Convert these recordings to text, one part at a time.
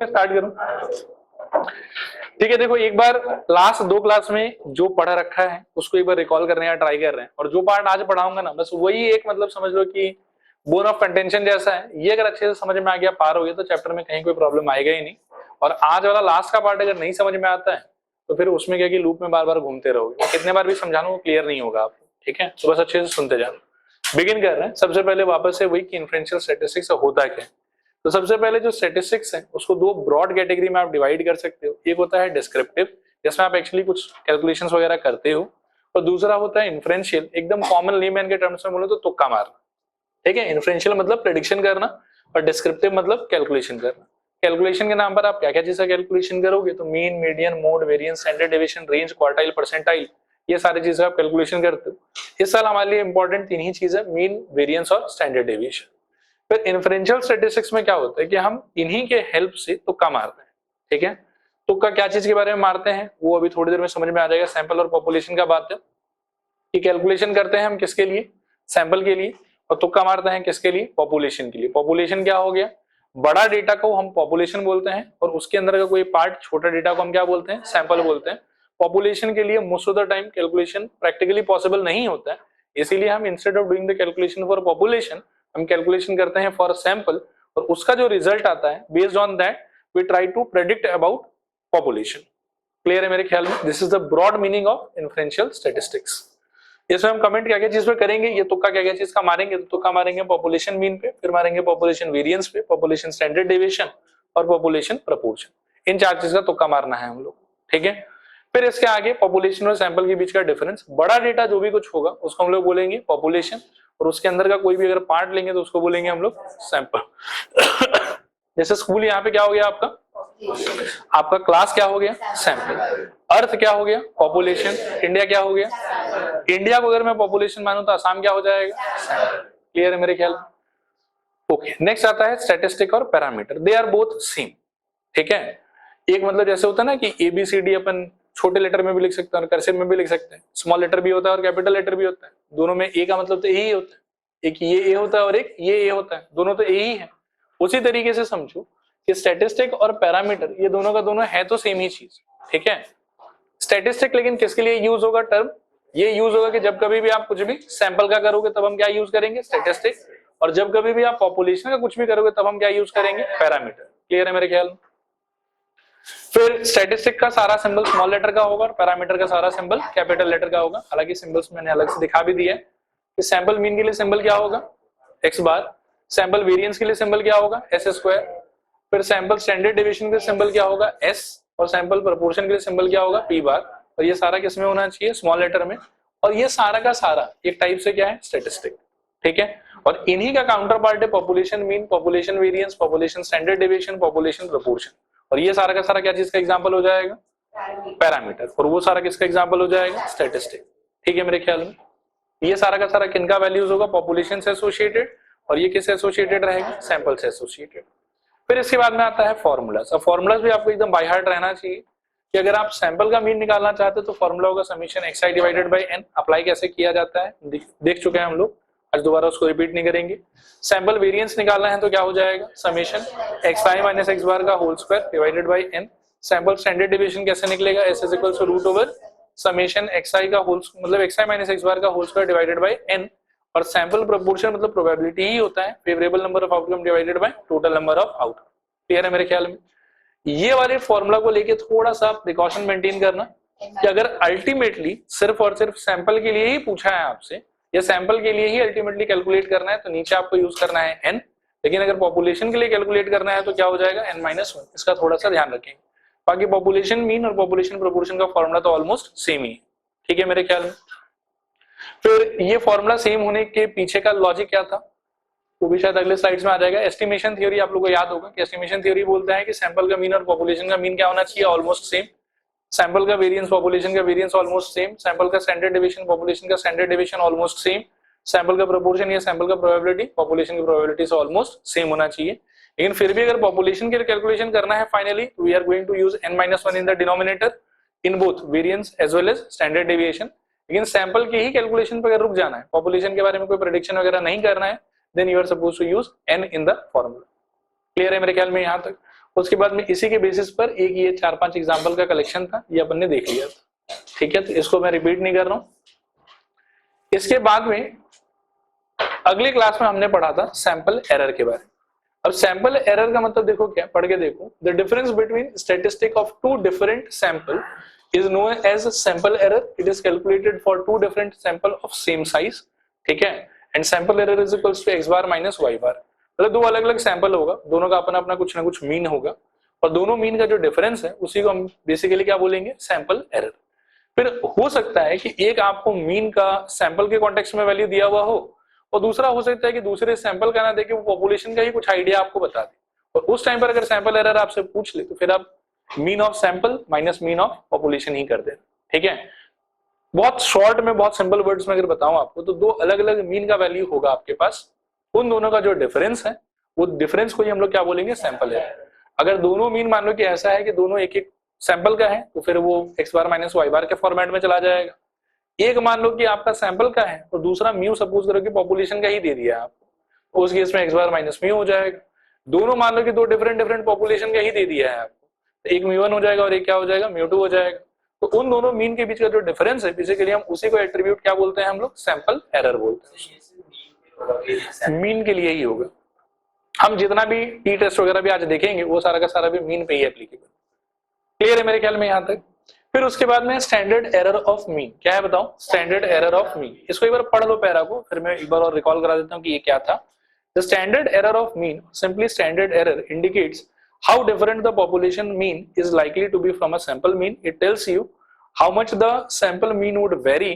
मैं स्टार्ट करूं? ठीक है, देखो एक बार लास्ट 2 क्लास में जो पढ़ रखा है उसको एक बार रिकॉल करने का ट्राई कर रहे हैं, और जो पार्ट आज पढ़ाऊंगा ना बस वही एक मतलब समझ लो कि बोन ऑफ कंटेंशन जैसा है। ये अगर अच्छे से समझ में आ गया, पार हो गया, तो चैप्टर में कहीं कोई प्रॉब्लम आएगा ही नहीं। और आज वाला लास्ट का पार्ट अगर नहीं समझ में आता है तो फिर उसमें क्या कि लूप में बार बार घूमते रहोगे, कितने बार भी समझाना वो क्लियर नहीं होगा आपको। ठीक है, तो बस अच्छे से सुनते जाना। बिगिन कर रहे हैं सबसे पहले वापस से वही कि इन्फ्रेंशियल स्टैटिस्टिक्स होता क्या है। तो सबसे पहले जो स्टैटिस्टिक्स है उसको 2 ब्रॉड कैटेगरी में आप डिवाइड कर सकते हो। एक होता है डिस्क्रिप्टिव, जिसमें आप एक्चुअली कुछ कैलकुलेशंस वगैरह करते हो, और दूसरा होता है इन्फ्रेंशियल, एकदम कॉमन लेमैन के टर्म्स में बोलो तो तुक्का मारना। ठीक है, इन्फ्रेंशियल मतलब प्रेडिक्शन करना और डिस्क्रिप्टिव मतलब कैलकुलेशन करना। कैलकुलेशन के नाम पर आप क्या क्या चीज का कैलकुलेशन करोगे, तो mean, median, mode, variance, standard deviation, range, quartile, percentile, ये सारी चीजें आप कैलकुलेशन करते हो। इस साल हमारे लिए इंपॉर्टेंट 3 ही चीज है, मीन, वेरिएंस और स्टैंडर्ड डेविएशन। फिर इन्फ्रेंशियल स्टैटिस्टिक्स में क्या होता है कि हम इन्हीं के हेल्प से तुक्का मारते हैं। ठीक है, तुक्का क्या चीज के बारे में मारते हैं वो अभी थोड़ी देर में समझ में आ जाएगा। सैंपल और पॉपुलेशन का बात है कि कैलकुलेशन करते हैं हम किसके लिए, सैंपल के लिए, और तुक्का मारते हैं किसके लिए, पॉपुलेशन के लिए। पॉपुलेशन क्या हो गया, बड़ा डेटा को हम पॉपुलेशन बोलते हैं, और उसके अंदर का कोई पार्ट छोटा डेटा को हम क्या बोलते हैं, सैंपल बोलते हैं। पॉपुलेशन के लिए most of the time calculation practically possible नहीं होता है, इसीलिए हम instead of doing the calculation for population हम कैलकुलेशन करते हैं फॉर सैंपल, और उसका जो रिजल्ट आता है based on that we try to predict about population. Clear है मेरे ख्याल में? This is the broad meaning of inferential statistics. इसमें हम कमेंट क्या क्या चीज पे करेंगे, ये तुक्का क्या क्या चीज का मारेंगे, तो तुक्का मारेंगे पॉपुलेशन मीन पे, फिर मारेंगे पॉपुलेशन वेरिएंस पे, पॉपुलेशन स्टैंडर्ड डेविएशन और पॉपुलेशन प्रपोर्शन। इन 4 चीज का तुक्का मारना है हम लोग। ठीक है, फिर इसके आगे पॉपुलेशन और सैंपल के बीच का डिफरेंस, बड़ा डेटा जो भी कुछ होगा उसको हम लोग बोलेंगे पॉपुलेशन, और उसके अंदर का कोई भी अगर पार्ट लेंगे तो उसको बोलेंगे हम लोग सैंपल। जैसे स्कूल यहाँ पे क्या हो गया आपका क्लास क्या हो गया, सैंपल। अर्थ क्या हो गया, पॉपुलेशन। इंडिया क्या हो गया, इंडिया को अगर मैं पॉपुलेशन मानूं तो असम क्या हो जाएगा, सैंपल। क्लियर है मेरे ख्याल? ओके, नेक्स्ट आता है स्टैटिस्टिक और parameter, they are both same. ठीक है, एक मतलब जैसे होता है ना कि ABCD अपन छोटे लेटर में भी लिख सकते हैं और कर्सिव में भी लिख सकते हैं, स्मॉल लेटर भी होता है और कैपिटल लेटर भी होता है, दोनों में ए का मतलब तो ए ही होता है, एक ये ए होता है और एक ये ए होता है, दोनों तो ए ही है। उसी तरीके से समझो कि स्टैटिस्टिक और पैरामीटर ये दोनों का दोनों है तो सेम ही चीज। ठीक है, स्टैटिस्टिक लेकिन किसके लिए यूज होगा टर्म, ये यूज होगा कि जब कभी भी आप कुछ भी सैंपल का करोगे तब हम क्या यूज करेंगे, स्टैटिस्टिक, और जब कभी भी आप पॉपुलेशन का कुछ भी करोगे तब हम क्या यूज करेंगे, पैरामीटर। क्लियर है मेरे ख्याल में? फिर स्टैटिस्टिक का सारा सिंबल स्मॉल लेटर का होगा और पैरामीटर का सारा सिंबल कैपिटल लेटर का होगा। हालांकि सिंबल्स मैंने अलग से दिखा भी दिया है कि सैंपल मीन के लिए सिंबल क्या होगा, x बार, सैंपल वेरिएंस के लिए सिंबल क्या होगा, s स्क्वायर, फिर सैंपल स्टैंडर्ड डेविएशन के लिए सिंबल क्या होगा, s, और सैंपल प्रोपोर्शन के लिए सिंबल क्या होगा, p बार। और ये सारा किसमें होना चाहिए, स्मॉल लेटर में। और ये सारा का सारा एक टाइप से क्या है, स्टैटिस्टिक। ठीक है, और इन्हीं का काउंटर पार्ट है population mean, population variance, population standard deviation, population proportion. और ये सारा का सारा क्या चीज का एग्जांपल हो जाएगा, पैरामीटर। और वो सारा किसका एग्जांपल हो जाएगा, स्टैटिस्टिक। ठीक है मेरे ख्याल में? ये सारा का सारा किनका वैल्यूज होगा, पॉपुलेशन से एसोसिएटेड, और ये किससे एसोसिएटेड रहेगा, सैंपल से एसोसिएटेड। फिर इसके बाद में आता है फॉर्मूलाज। अब फॉर्मूलाज भी आपको एकदम बाय हार्ट रहना चाहिए कि अगर आप सैंपल का मीन निकालना चाहते हो तो फॉर्मूला होगा summation xi divided by n। Apply कैसे किया जाता है देख चुके हैं हम लोग, आज दोबारा उसको रिपीट नहीं करेंगे। सैंपल वेरिएंस निकालना है तो क्या हो जाएगा, summation xi minus x bar का whole square divided by n। Sample standard deviation कैसे निकलेगा, s is equal to root over summation xi का होल मतलब xi माइनस x बार का whole square divided by n। और sample proportion मतलब probability ही होता है, favourable number of outcome divided by total number of outcome. Clear है मेरे ख्याल में? ये वाले फॉर्मूला को लेके थोड़ा सा प्रिकॉशन मेंटेन करना कि अगर अल्टीमेटली सिर्फ और सिर्फ सैंपल के लिए ही पूछा है आपसे, या सैंपल के लिए ही अल्टीमेटली कैलकुलेट करना है तो नीचे आपको यूज करना है n, लेकिन अगर पॉपुलेशन के लिए कैलकुलेट करना है तो क्या हो जाएगा, n-1। इसका थोड़ा सा ध्यान रखेंगे। बाकी पॉपुलेशन मीन और पॉपुलेशन प्रोपोर्शन का फॉर्मूला तो ऑलमोस्ट सेम ही है। ठीक है मेरे ख्याल में? फिर ये फॉर्मूला सेम होने के पीछे का लॉजिक क्या था वो भी शायद अगले स्लाइड्स में आ जाएगा। एस्टिमेशन थ्योरी आप लोगों को याद होगा कि एस्टिमेशन थ्योरी बोलता है कि सैंपल का मीन और पॉपुलेशन का मीन क्या होना चाहिए, ऑलमोस्ट सेम। सैंपल का वेरिएंस पॉपुलेशन का वेरिएंस ऑलमोस्ट सेम। सैंपल का स्टैंडर्ड डेविएशन पॉपुलेशन का standard deviation almost same. Sample का प्रोपोर्शन या सैंपल का प्रोबेबिलिटी पॉपुलेशन की प्रोबेबिलिटी से ऑलमोस्ट सेम होना चाहिए। लेकिन फिर भी अगर पॉपुलेशन के लिए कैलकुलेशन करना है finally, we are going to use n-1 in the denominator in both variance as well as standard deviation. लेकिन सैंपल के ही कैलकुलेशन पर अगर रुक जाना है, पॉपुलेशन के बारे में कोई प्रेडिक्शन वगैरह नहीं करना है, then you are supposed to use n in the formula। Clear है मेरे ख्याल में यहाँ तक? उसके बाद में इसी के बेसिस पर एक ये 4-5 एग्जाम्पल का कलेक्शन था, ये अपन ने देख लिया था। ठीक है, तो इसको मैं रिपीट नहीं कर रहा हूं। इसके बाद में अगली क्लास में हमने पढ़ा था सैंपल एरर के बारे में। अब सैंपल एरर का मतलब देखो क्या, पढ़ के देखो, the difference between statistic of two different sample is known as sample error. It is calculated for two different sample of same size. ठीक है, and sample error is equals to x bar minus y bar. मतलब दो अलग अलग sample होगा, दोनों का अपना अपना कुछ ना कुछ मीन होगा, और दोनों मीन का जो डिफरेंस है उसी को हम बेसिकली क्या बोलेंगे, सैंपल एरर। फिर हो सकता है कि एक आपको मीन का सैंपल के कॉन्टेक्स्ट में वैल्यू दिया हुआ हो, और दूसरा हो सकता है कि दूसरे सैंपल का ना देके वो पॉपुलेशन का ही कुछ आइडिया आपको बता दे, और उस टाइम पर अगर सैंपल एरर आपसे पूछ ले तो फिर आप mean of sample minus mean of population ही कर देना। ठीक है, बहुत शॉर्ट में, बहुत सिंपल वर्ड्स में अगर बताऊं आपको, तो दो अलग अलग मीन का वैल्यू होगा आपके पास, उन दोनों का जो डिफरेंस है वो डिफरेंस को ही हम लोग क्या बोलेंगे, सैंपल एरर। अगर दोनों मीन मान लो कि ऐसा है कि दोनों एक एक सैंपल का है, तो फिर वो एक्स बार माइनस वाई बार के फॉर्मेट में चला जाएगा। एक मान लो कि आपका सैंपल का है और दूसरा म्यू सपोज करो कि पॉपुलेशन का ही दे दिया है आपको, तो उस केस में एक्स बार माइनस म्यू हो जाएगा। दोनों मान लो कि दो डिफरेंट डिफरेंट पॉपुलेशन का ही दे दिया है आपको, एक म्यू1 हो जाएगा और एक क्या हो जाएगा, म्यू2 हो जाएगा। तो उन दोनों मीन के बीच का जो डिफरेंस है, बेसिकली हम उसी को एट्रीब्यूट क्या बोलते हैं, हम लोग सैंपल एरर बोलते हैं। मीन के लिए ही होगा। हम जितना भी टी टेस्ट वगैरह भी आज देखेंगे वो सारा का सारा भी मीन पे ही एप्लीकेबल। क्लियर है मेरे ख्याल में यहाँ तक। फिर उसके बाद में स्टैंडर्ड एरर ऑफ मीन क्या है बताओ, स्टैंडर्ड एरर ऑफ मीन। इसको एक बार पढ़ लो पैरा को, फिर मैं एक बार और रिकॉल करा देता हूँ कि ये क्या था। The standard error of mean, simply standard error indicates how different the population mean is likely to be from a sample mean. It tells you how much the sample mean would vary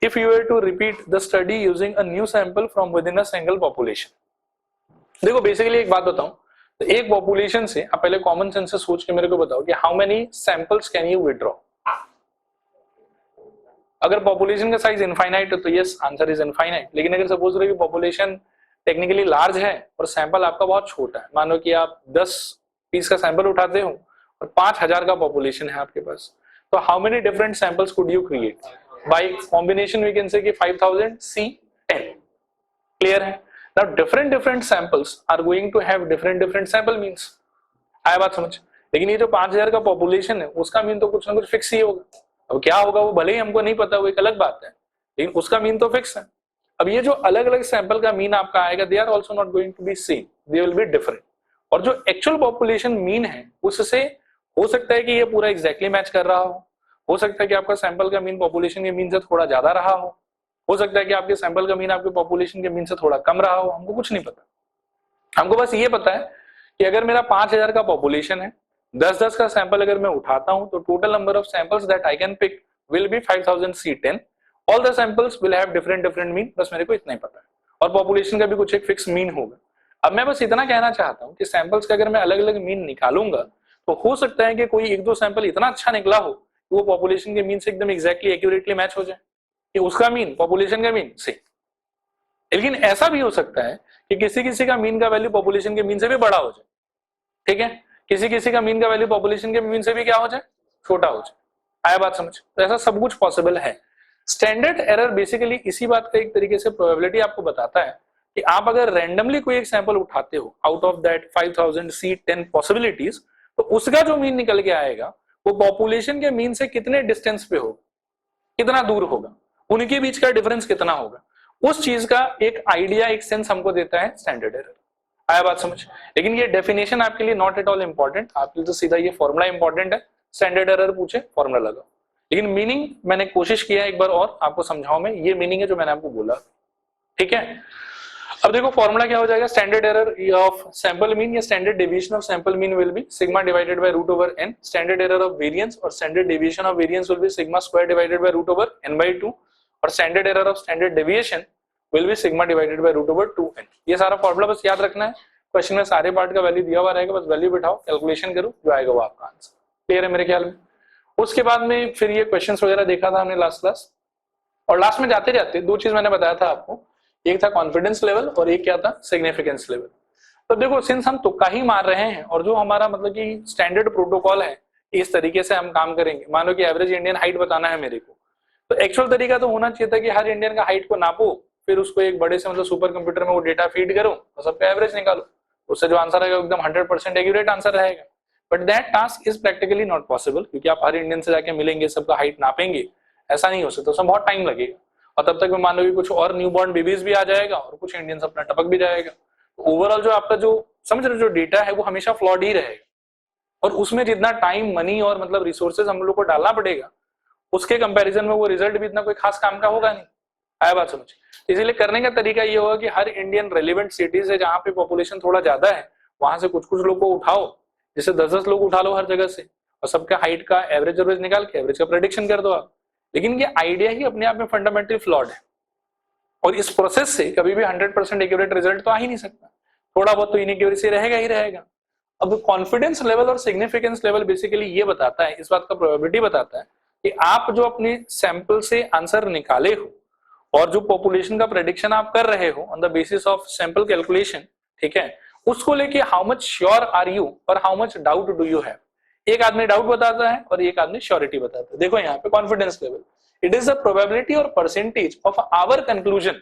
if you were to repeat the study using a new sample from within a single population. देखो basically एक बात बताऊं, तो एक population से आप पहले common sense से सोच के मेरे को बताओ कि how many samples can you withdraw. अगर पॉपुलेशन का साइज इनफाइनाइट है तो यस, आंसर इज इनफाइनाइट। लेकिन अगर सपोज करो कि पॉपुलेशन टेक्निकली लार्ज है और सैंपल आपका बहुत छोटा है, मानो कि आप 10 पीस का सैंपल उठाते हो और 5000 का पॉपुलेशन है आपके पास, तो how many different samples could you create? By combination we can say कि 5000 सी 10। क्लियर है? Now different different samples are going to have different different sample means. आया बात समझ? लेकिन ये जो 5000 का पॉपुलेशन है उसका मीन तो कुछ ना कुछ फिक्स ही होगा। अब क्या होगा वो भले ही हमको नहीं पता, वो एक अलग बात है, लेकिन उसका मीन तो फिक्स है। अब ये जो अलग अलग सैंपल का मीन आपका आएगा, they are also not going to be same, they will be different. और जो एक्चुअल पॉपुलेशन मीन है उससे हो सकता है कि ये पूरा एग्जैक्टली मैच कर रहा हो सकता है कि आपका सैंपल का मीन पॉपुलेशन के मीन से थोड़ा ज्यादा रहा हो सकता है कि आपके सैंपल का मीन आपके पॉपुलेशन के मीन से थोड़ा कम रहा हो, हमको कुछ नहीं पता। हमको बस ये पता है कि अगर मेरा 5000 का पॉपुलेशन है, 10-10 का सैंपल अगर मैं उठाता हूं, तो total number of samples that I can pick will be 5000 C10। All the samples will have different mean, बस मेरे को इतना ही पता है, और पॉपुलेशन का भी कुछ एक फिक्स मीन होगा। अब मैं बस इतना कहना चाहता हूं कि सैंपल्स का अगर मैं अलग अलग मीन निकालूंगा तो हो सकता है कि कोई एक दो सैंपल इतना अच्छा निकला हो कि वो पॉपुलेशन के मीन से एकदम एग्जैक्टली एक्यूरेटली मैच हो जाए, कि उसका मीन पॉपुलेशन का मीन से। लेकिन ऐसा भी हो सकता है कि किसी किसी का मीन का वैल्यू पॉपुलेशन के मीन से भी बड़ा हो जाए। ठीक है, किसी किसी का मीन का वैल्यू पॉपुलेशन के मीन से भी क्या हो जाए, छोटा हो जाए। आया बात समझ? तो ऐसा सब कुछ पॉसिबल है। स्टैंडर्ड एरर बेसिकली इसी बात का एक तरीके से प्रोबेबिलिटी आपको बताता है कि आप अगर रैंडमली कोई एक सैंपल उठाते हो out of that 5000 C10 possibilities, तो उसका जो मीन निकल के आएगा वो पॉपुलेशन के मीन से कितने डिस्टेंस पे होगा, कितना दूर होगा, उनके बीच का डिफरेंस कितना होगा, उस चीज का एक आइडिया, एक सेंस हमको देता है स्टैंडर्ड एरर। आया बात समझ? लेकिन ये डेफिनेशन आपके लिए नॉट एट ऑल इंपॉर्टेंट, आपके लिए तो सीधा ये फॉर्मूला इंपॉर्टेंट है। स्टैंडर्ड एरर पूछे फॉर्मूला लगाओ, लेकिन मीनिंग मैंने कोशिश किया एक बार और आपको समझाऊं मैं, ये मीनिंग है जो मैंने आपको बोला। ठीक है, अब देखो फॉर्मूला क्या हो जाएगा, standard error of sample mean या standard deviation of sample mean will be sigma divided by root over n। Standard error of variance और standard deviation of variance will be sigma square divided by root over n/2, और standard error of standard deviation will be sigma divided by root over 2n। ये सारा formula बस याद रखना है, question में सारे पार्ट का वैल्यू दिया हुआ रहेगा, बस वैल्यू बिठाओ, कैलकुलेशन करो, जो आएगा वो आपका आंसर। क्लियर है मेरे ख्याल में? उसके बाद में फिर ये क्वेश्चंस वगैरह देखा था हमने लास्ट क्लास, और लास्ट में जाते जाते दो चीज मैंने बताया था आपको, एक था कॉन्फिडेंस लेवल और एक क्या था, सिग्निफिकेंस लेवल। तो देखो सिंस हम तुक्का ही मार रहे हैं और जो हमारा मतलब कि स्टैंडर्ड प्रोटोकॉल है इस तरीके से हम काम करेंगे, मानो कि एवरेज इंडियन हाइट बताना है मेरे को, तो एक्चुअल तरीका तो होना चाहिए था कि हर इंडियन का हाइट को नापो, फिर उसको एक बड़े से मतलब सुपर कंप्यूटर में वो डेटा फीड करो और सबका एवरेज निकालो। उससे जो आंसर आएगा एकदम 100% एक्यूरेट आंसर रहेगा। But that task is practically not possible, क्योंकि आप हर इंडियन से जाके मिलेंगे, सबका हाइट नापेंगे, ऐसा नहीं हो सकता, उसमें बहुत टाइम लगेगा। और तब तक में मान लो कि कुछ और न्यूबॉर्न बेबीज भी आ जाएगा और कुछ इंडियंस अपना टपक भी जाएगा। ओवरऑल जो आपका जो समझ रहे हो जो डेटा है वो हमेशा फ्लॉड ही रहेगा, और उसमें जितना टाइम, मनी और मतलब रिसोर्सेज हम लोग को डालना पड़ेगा, उसके कंपैरिजन में वो रिजल्ट भी इतना कोई खास काम का होगा नहीं। आया बात समझ? इसीलिए करने का तरीका ये होगा कि हर इंडियन रेलिवेंट सिटीज है जहां पे पॉपुलेशन थोड़ा ज्यादा है, वहां से कुछ कुछ लोग को उठाओ, जैसे 10-10 लोग उठा लो हर जगह से, और सबका हाइट का एवरेज निकाल के एवरेज का प्रेडिक्शन कर दो आप। लेकिन ये आइडिया ही अपने आप में फंडामेंटली फ्लॉड है, और इस प्रोसेस से कभी भी 100% एक्यूरेट रिजल्ट तो आ ही नहीं सकता, थोड़ा बहुत तो इनएक्यूरेसी रहेगा ही रहेगा। अब कॉन्फिडेंस लेवल और सिग्निफिकेंस लेवल बेसिकली ये बताता है, इस बात का प्रोबेबिलिटी बताता है कि आप जो अपने सैंपल से आंसर निकाले हो और जो पॉपुलेशन का प्रेडिक्शन आप कर रहे हो on the basis of sample calculation, ठीक है, उसको लेके how much sure are you और how much doubt do you have. एक आदमी डाउट बताता है और एक आदमी श्योरिटी बताता है। देखो यहाँ पे confidence level, it is the probability और percentage of our conclusion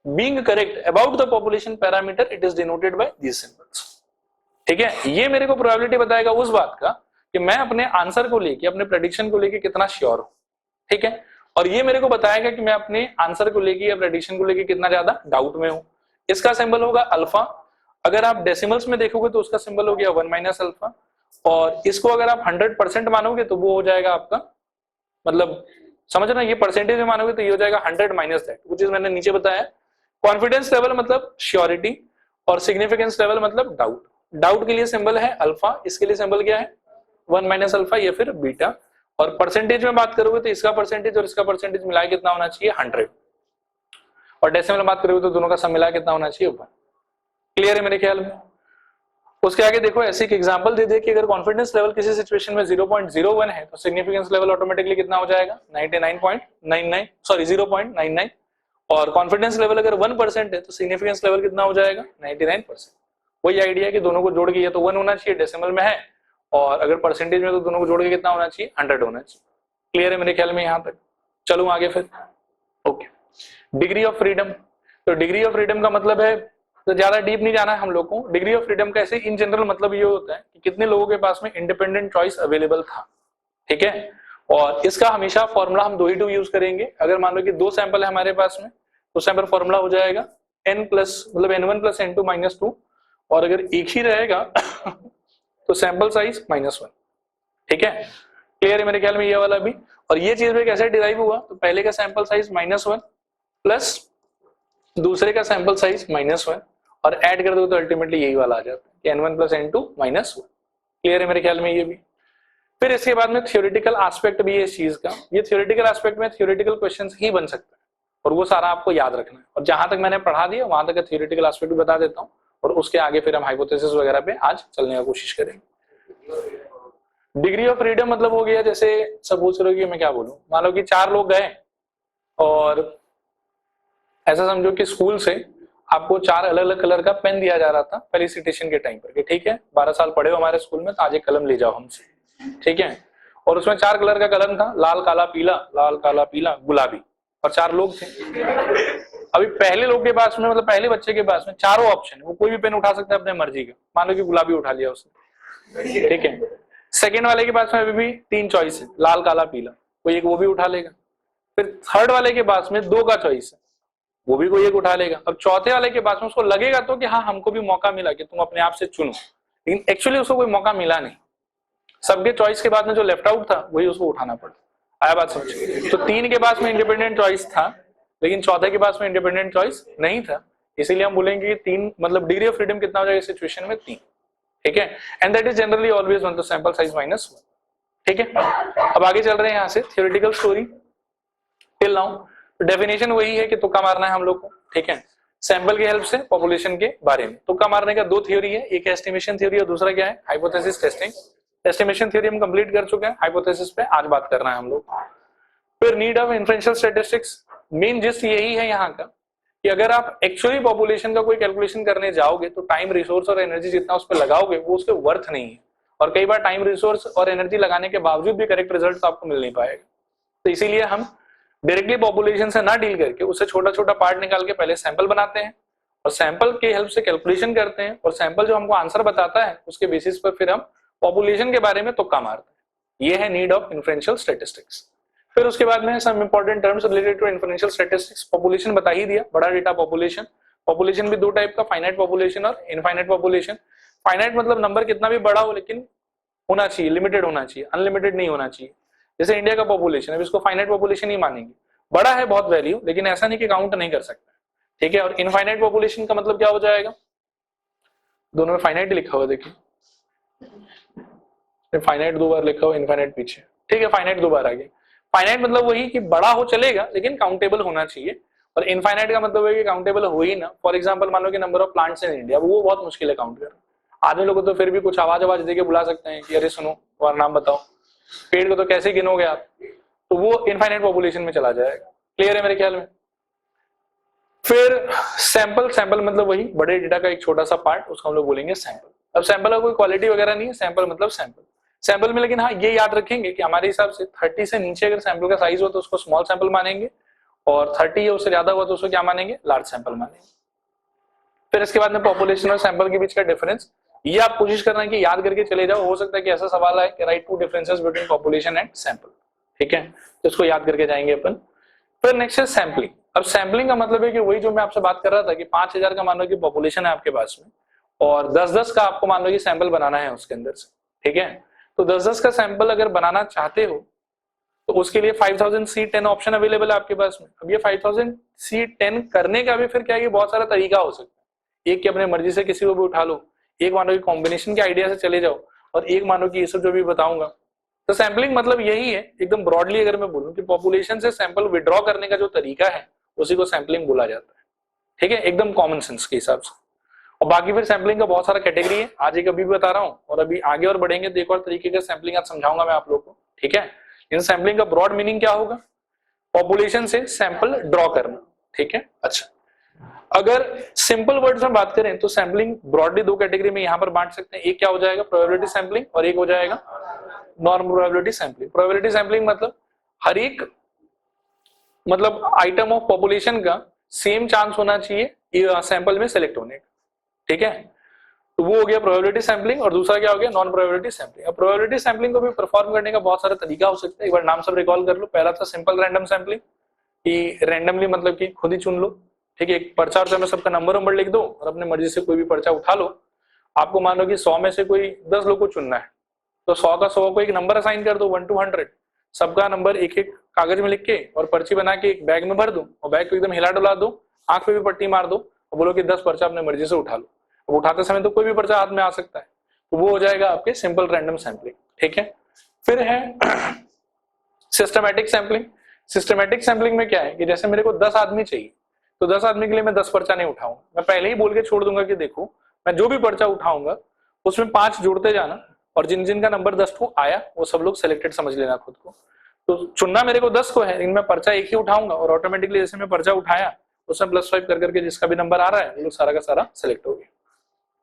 being correct about the population parameter, it is denoted by these symbols. ठीक है, ये मेरे को प्रोबेबिलिटी बताएगा उस बात का कि मैं अपने आंसर को लेके, अपने प्रेडिक्शन को लेके कितना श्योर हूं। ठीक है, और ये मेरे को बताएगा कि मैं अपने आंसर को लेके या प्रेडिक्शन को लेके कितना ज्यादा डाउट में हूं। इसका सिंबल होगा अल्फा। अगर आप डेसिमल्स में देखोगे तो उसका सिंबल हो गया 1 माइनस अल्फा, और इसको अगर आप 100% मानोगे तो वो हो जाएगा आपका, मतलब समझना, ये परसेंटेज में मानोगे तो ये हो जाएगा 100 माइनस दैट, वो चीज मैंने नीचे बताया। कॉन्फिडेंस लेवल मतलब श्योरिटी, और सिग्निफिकेंस लेवल मतलब डाउट। डाउट के लिए सिंबल है अल्फा, इसके लिए सिंबल क्या है 1 माइनस अल्फा या फिर बीटा। और परसेंटेज में बात करोगे तो इसका परसेंटेज और इसका परसेंटेज मिला कितना होना चाहिए 100, और डेसिमल में बात करोगे तो दोनों का सम मिला कितना होना चाहिए 1। क्लियर है मेरे ख्याल में? उसके आगे देखो ऐसे एक एग्जांपल दे दे कि अगर कॉन्फिडेंस लेवल किसी सिचुएशन में 0.01 है तो सिग्निफिकेंस लेवल ऑटोमेटिकली कितना हो जाएगा 99.99, सॉरी 0.99, और कॉन्फिडेंस लेवल अगर 1% है तो सिग्निफिकेंस लेवल कितना हो जाएगा 99%। वही आइडिया है कि दोनों को जोड़ के, ये तो 1 होना चाहिए डेसिमल में है, और अगर परसेंटेज में तो दोनों को जोड़ के कितना होना चाहिए 100 होना चाहिए। क्लियर है मेरे ख्याल में यहाँ तक? चलो आगे फिर। Okay, degree of freedom. तो डिग्री ऑफ फ्रीडम का मतलब है, तो ज्यादा डीप नहीं जाना है हम लोग को। डिग्री ऑफ फ्रीडम का ऐसे इन जनरल मतलब ये होता है कि कितने लोगों के पास में इंडिपेंडेंट चॉइस अवेलेबल था। ठीक है, और इसका हमेशा फॉर्मूला हम 2 ही 2 यूज करेंगे। अगर मान लो कि 2 सैंपल है हमारे पास में तो सैंपल फॉर्मूला हो जाएगा n प्लस मतलब n1 प्लस n2 माइनस 2, और अगर एक ही रहेगा तो सैंपल साइज -1। ठीक है, क्लियर है मेरे ख्याल में ये वाला भी। और ये चीज में कैसे डिराइव हुआ, तो पहले का सैंपल साइज -1 प्लस दूसरे का सैंपल साइज -1, और ऐड कर दो तो अल्टीमेटली यही वाला आ जाता है n1 plus n2 minus 1। Clear है मेरे ख्याल में ये भी। फिर इसके बाद में थ्योरेटिकल एस्पेक्ट भी है इस चीज का। ये थ्योरेटिकल एस्पेक्ट में थ्योरेटिकल क्वेश्चंस ही बन सकता है, और वो सारा आपको याद रखना है। और जहां तक मैंने पढ़ा दिया वहां तक का थ्योरेटिकल एस्पेक्ट भी बता देता हूँ, और उसके आगे फिर हम हाइपोथेसिस वगैरह पे आज चलने की कोशिश करेंगे। डिग्री ऑफ फ्रीडम मतलब हो गया, जैसे सपोज करो कि मैं क्या बोलूं, मान लो कि 4 लोग गए और ऐसा समझो कि स्कूल से आपको 4 अलग अलग कलर का पेन दिया जा रहा था फेलिसिटेशन के टाइम पर, कि ठीक है 12 साल पढ़े हो हमारे स्कूल में तो आज एक कलम ले जाओ हमसे। ठीक है, और उसमें 4 कलर का कलम था, लाल काला पीला, लाल काला पीला गुलाबी, और 4 लोग थे। अभी पहले लोग के पास में, मतलब पहले बच्चे के पास में चारों ऑप्शन है, वो कोई भी पेन उठा सकता है अपने मर्जी का। मान लो कि गुलाबी उठा लिया उसने। ठीक है, सेकंड वाले के पास में अभी भी 3 चॉइस है, लाल काला पीला, कोई एक वो भी उठा लेगा। फिर थर्ड वाले के पास में 2 का चॉइस है, वो भी कोई एक उठा लेगा। अब चौथे वाले के पास में उसको लगेगा तो कि हाँ हमको भी मौका मिला कि तुम अपने आप से चुनो, लेकिन एक्चुअली उसको कोई मौका मिला नहीं। सबके चॉइस के बाद में जो लेफ्ट आउट था वही उसको उठाना पड़ा। आया बात समझ? तो 3 के पास में इंडिपेंडेंट चॉइस था, लेकिन चौथे के पास में इंडिपेंडेंट चॉइस नहीं था, इसीलिए हम बोलेंगे कि 3 मतलब डिग्री ऑफ फ्रीडम कितना हो जाएगा सिचुएशन में 3। ठीक है, and that is generally always one, तो सैंपल साइज -1। ठीक है, अब आगे चल रहे हैं यहाँ से theoretical story till now. Definition वही है कि तुक्का मारना है हम लोग को। ठीक है, सैंपल की हेल्प से पॉपुलेशन के बारे में। तुक्का मारने का 2 थ्योरी है, एक एस्टिमेशन थ्योरी और दूसरा क्या है हाइपोथेसिस टेस्टिंग। एस्टिमेशन थ्योरी हम कंप्लीट कर चुके हैं, हाइपोथेसिस पे आज बात करना है हम लोग। फिर need of inferential statistics, main gist यही है यहाँ का कि अगर आप एक्चुअली पॉपुलेशन का कोई कैलकुलेशन करने जाओगे तो टाइम, रिसोर्स और एनर्जी जितना उस पर लगाओगे वो उसके वर्थ नहीं है, और कई बार टाइम, रिसोर्स और एनर्जी लगाने के बावजूद भी करेक्ट रिजल्ट आपको मिल नहीं पाएगा। तो इसीलिए हम डायरेक्टली पॉपुलेशन से ना डील करके उससे छोटा छोटा पार्ट निकाल के पहले सैंपल बनाते हैं, और सैंपल के हेल्प से कैलकुलेशन करते हैं और सैंपल जो हमको आंसर बताता है उसके बेसिस पर फिर हम पॉपुलेशन के बारे में तुक्का मारते हैं। ये है नीड ऑफ इन्फ्रेंशियल स्टैटिस्टिक्स। फिर उसके बाद में some important terms related to inferential statistics. Population बता ही दिया, बड़ा डेटा पॉपुलेशन। पॉपुलेशन भी दो टाइप का, फाइनाइट पॉपुलेशन और इनफाइनाइट पॉपुलेशन। फाइनाइट मतलब नंबर कितना भी बड़ा हो लेकिन होना चाहिए, लिमिटेड होना चाहिए, अनलिमिटेड नहीं होना चाहिए। जैसे इंडिया का पॉपुलेशन, अब इसको फाइनाइट पॉपुलेशन ही मानेंगे, बड़ा है बहुत वैल्यू, लेकिन ऐसा नहीं कि काउंट नहीं कर सकता, ठीक है। और इनफाइनाइट पॉपुलेशन का मतलब क्या हो जाएगा, दोनों में फाइनाइट लिखा हुआ, देखिए फाइनाइट दो बार लिखा हुआ, इनफाइनाइट पीछे, ठीक है, फाइनाइट दो बार आ गया। फाइनाइट मतलब वही कि बड़ा हो चलेगा लेकिन काउंटेबल होना चाहिए, और इनफाइनाइट का मतलब है कि काउंटेबल हो ही ना। फॉर एग्जांपल मान लो कि number of plants in India, वो बहुत मुश्किल है काउंट करना। आदमी लोग तो फिर भी कुछ आवाज देके बुला सकते हैं कि अरे सुनो तुम्हारा नाम बताओ, पेड़ को तो कैसे गिनोगे आप, तो वो इनफाइनाइट पॉपुलेशन में चला जाएगा। क्लियर है मेरे ख्याल में। फिर सैंपल, सैंपल मतलब वही बड़े डेटा का एक छोटा सा पार्ट, उसको हम लोग बोलेंगे सैंपल। अब सैंपल का कोई क्वालिटी वगैरह नहीं है, सैंपल मतलब सैंपल। सैंपल में लेकिन हाँ ये याद रखेंगे कि हमारे हिसाब से 30 से नीचे अगर सैंपल का साइज हो तो उसको स्मॉल सैंपल मानेंगे, और 30 या उससे ज्यादा हुआ तो उसको क्या मानेंगे, लार्ज सैंपल मानेंगे। फिर इसके बाद में पॉपुलेशन और सैंपल के बीच का डिफरेंस, ये आप कोशिश करना है कि याद करके चले जाओ। हो सकता है कि ऐसा सवाल आए कि write two differences between population and sample, ठीक है, तो इसको याद करके जाएंगे अपन। फिर नेक्स्ट है सैम्पलिंग। अब सैम्पलिंग का मतलब है कि वही जो मैं आपसे बात कर रहा था कि 5000 का मान लो कि पॉपुलेशन है आपके पास में, और 10-10 का आपको मान लो कि सैंपल बनाना है उसके अंदर से, ठीक है। तो 10-10 का सैंपल अगर बनाना चाहते हो तो उसके लिए 5000C10 ऑप्शन अवेलेबल है आपके पास में। अब ये 5000C10 करने का भी फिर क्या है, बहुत सारा तरीका हो सकता है। एक कि अपने मर्जी से किसी को भी उठा लो, एक मानो कि कॉम्बिनेशन के आइडिया से चले जाओ, और एक मानो कि ये सब जो भी बताऊंगा। तो सैंपलिंग मतलब यही है, एकदम ब्रॉडली अगर मैं बोलूं कि पॉपुलेशन से सैंपल विड्रॉ करने का जो तरीका है उसी को सैंपलिंग बोला जाता है, ठीक है, एकदम कॉमन सेंस के हिसाब से। और बाकी फिर सैंपलिंग का बहुत सारा कैटेगरी है, आज एक अभी बता रहा हूं, और अभी आगे और बढ़ेंगे तो एक और तरीके का सैंपलिंग आज समझाऊंगा मैं आप लोग को, ठीक है। इन सैंपलिंग का ब्रॉड मीनिंग क्या होगा, पॉपुलेशन से सैंपल ड्रॉ करना, ठीक है। अच्छा, अगर सिंपल वर्ड्स में बात करें तो सैंपलिंग ब्रॉडली दो कैटेगरी में यहां पर बांट सकते हैं। एक क्या हो जाएगा, प्रोबेबिलिटी सैंपलिंग, और एक हो जाएगा non probability sampling. Probability sampling मतलब हर एक मतलब आइटम ऑफ पॉपुलेशन का सेम चांस होना चाहिए सैंपल में सिलेक्ट होने का, ठीक है। तो वो हो गया प्रोबेबिलिटी सैंपलिंग, और दूसरा क्या हो गया, नॉन प्रोबेबिलिटी सैंपलिंग। अब प्रोबेबिलिटी सैंपलिंग को भी परफॉर्म करने का बहुत सारा तरीका हो सकता है, एक बार नाम सब रिकॉल कर लो। पहला था सिंपल रैंडम सैंपलिंग, कि रैंडमली मतलब कि खुद ही चुन लो, ठीक है। एक पर्चा में सबका नंबर लिख दो और अपने मर्जी से कोई भी पर्चा उठा लो। आपको मान लो कि 100 में से कोई 10 लोग को चुनना है, तो 100 का 100 को एक नंबर असाइन कर दो 1 to 100, सबका नंबर एक एक कागज में लिख के और पर्ची बना के एक बैग में भर दो, और बैग को एकदम हिला डुला दो, आंख पे भी पट्टी मार दो, और बोलो कि 10 पर्चा अपने मर्जी से उठा लो। अब उठाते समय तो कोई भी पर्चा हाथ में आ सकता है, तो वो हो जाएगा आपके सिंपल रैंडम सैंपलिंग, ठीक है। फिर है सिस्टमैटिक सैंपलिंग। सिस्टमैटिक सैंपलिंग में क्या है कि जैसे मेरे को 10 आदमी चाहिए, तो 10 आदमी के लिए मैं 10 पर्चा नहीं उठाऊंगा, मैं पहले ही बोल के छोड़ दूंगा कि देखो मैं जो भी पर्चा उठाऊंगा उसमें 5 जोड़ते जाना, और जिन जिन का नंबर 10 को आया वो सब लोग सिलेक्टेड समझ लेना खुद को। तो चुनना मेरे को 10 को है, लेकिन मैं पर्चा एक ही उठाऊंगा, और ऑटोमेटिकली जैसे मैं पर्चा उठाया उसमें +5 कर करके जिसका भी नंबर आ रहा है वो लोग सारा का सारा सिलेक्ट हो गया।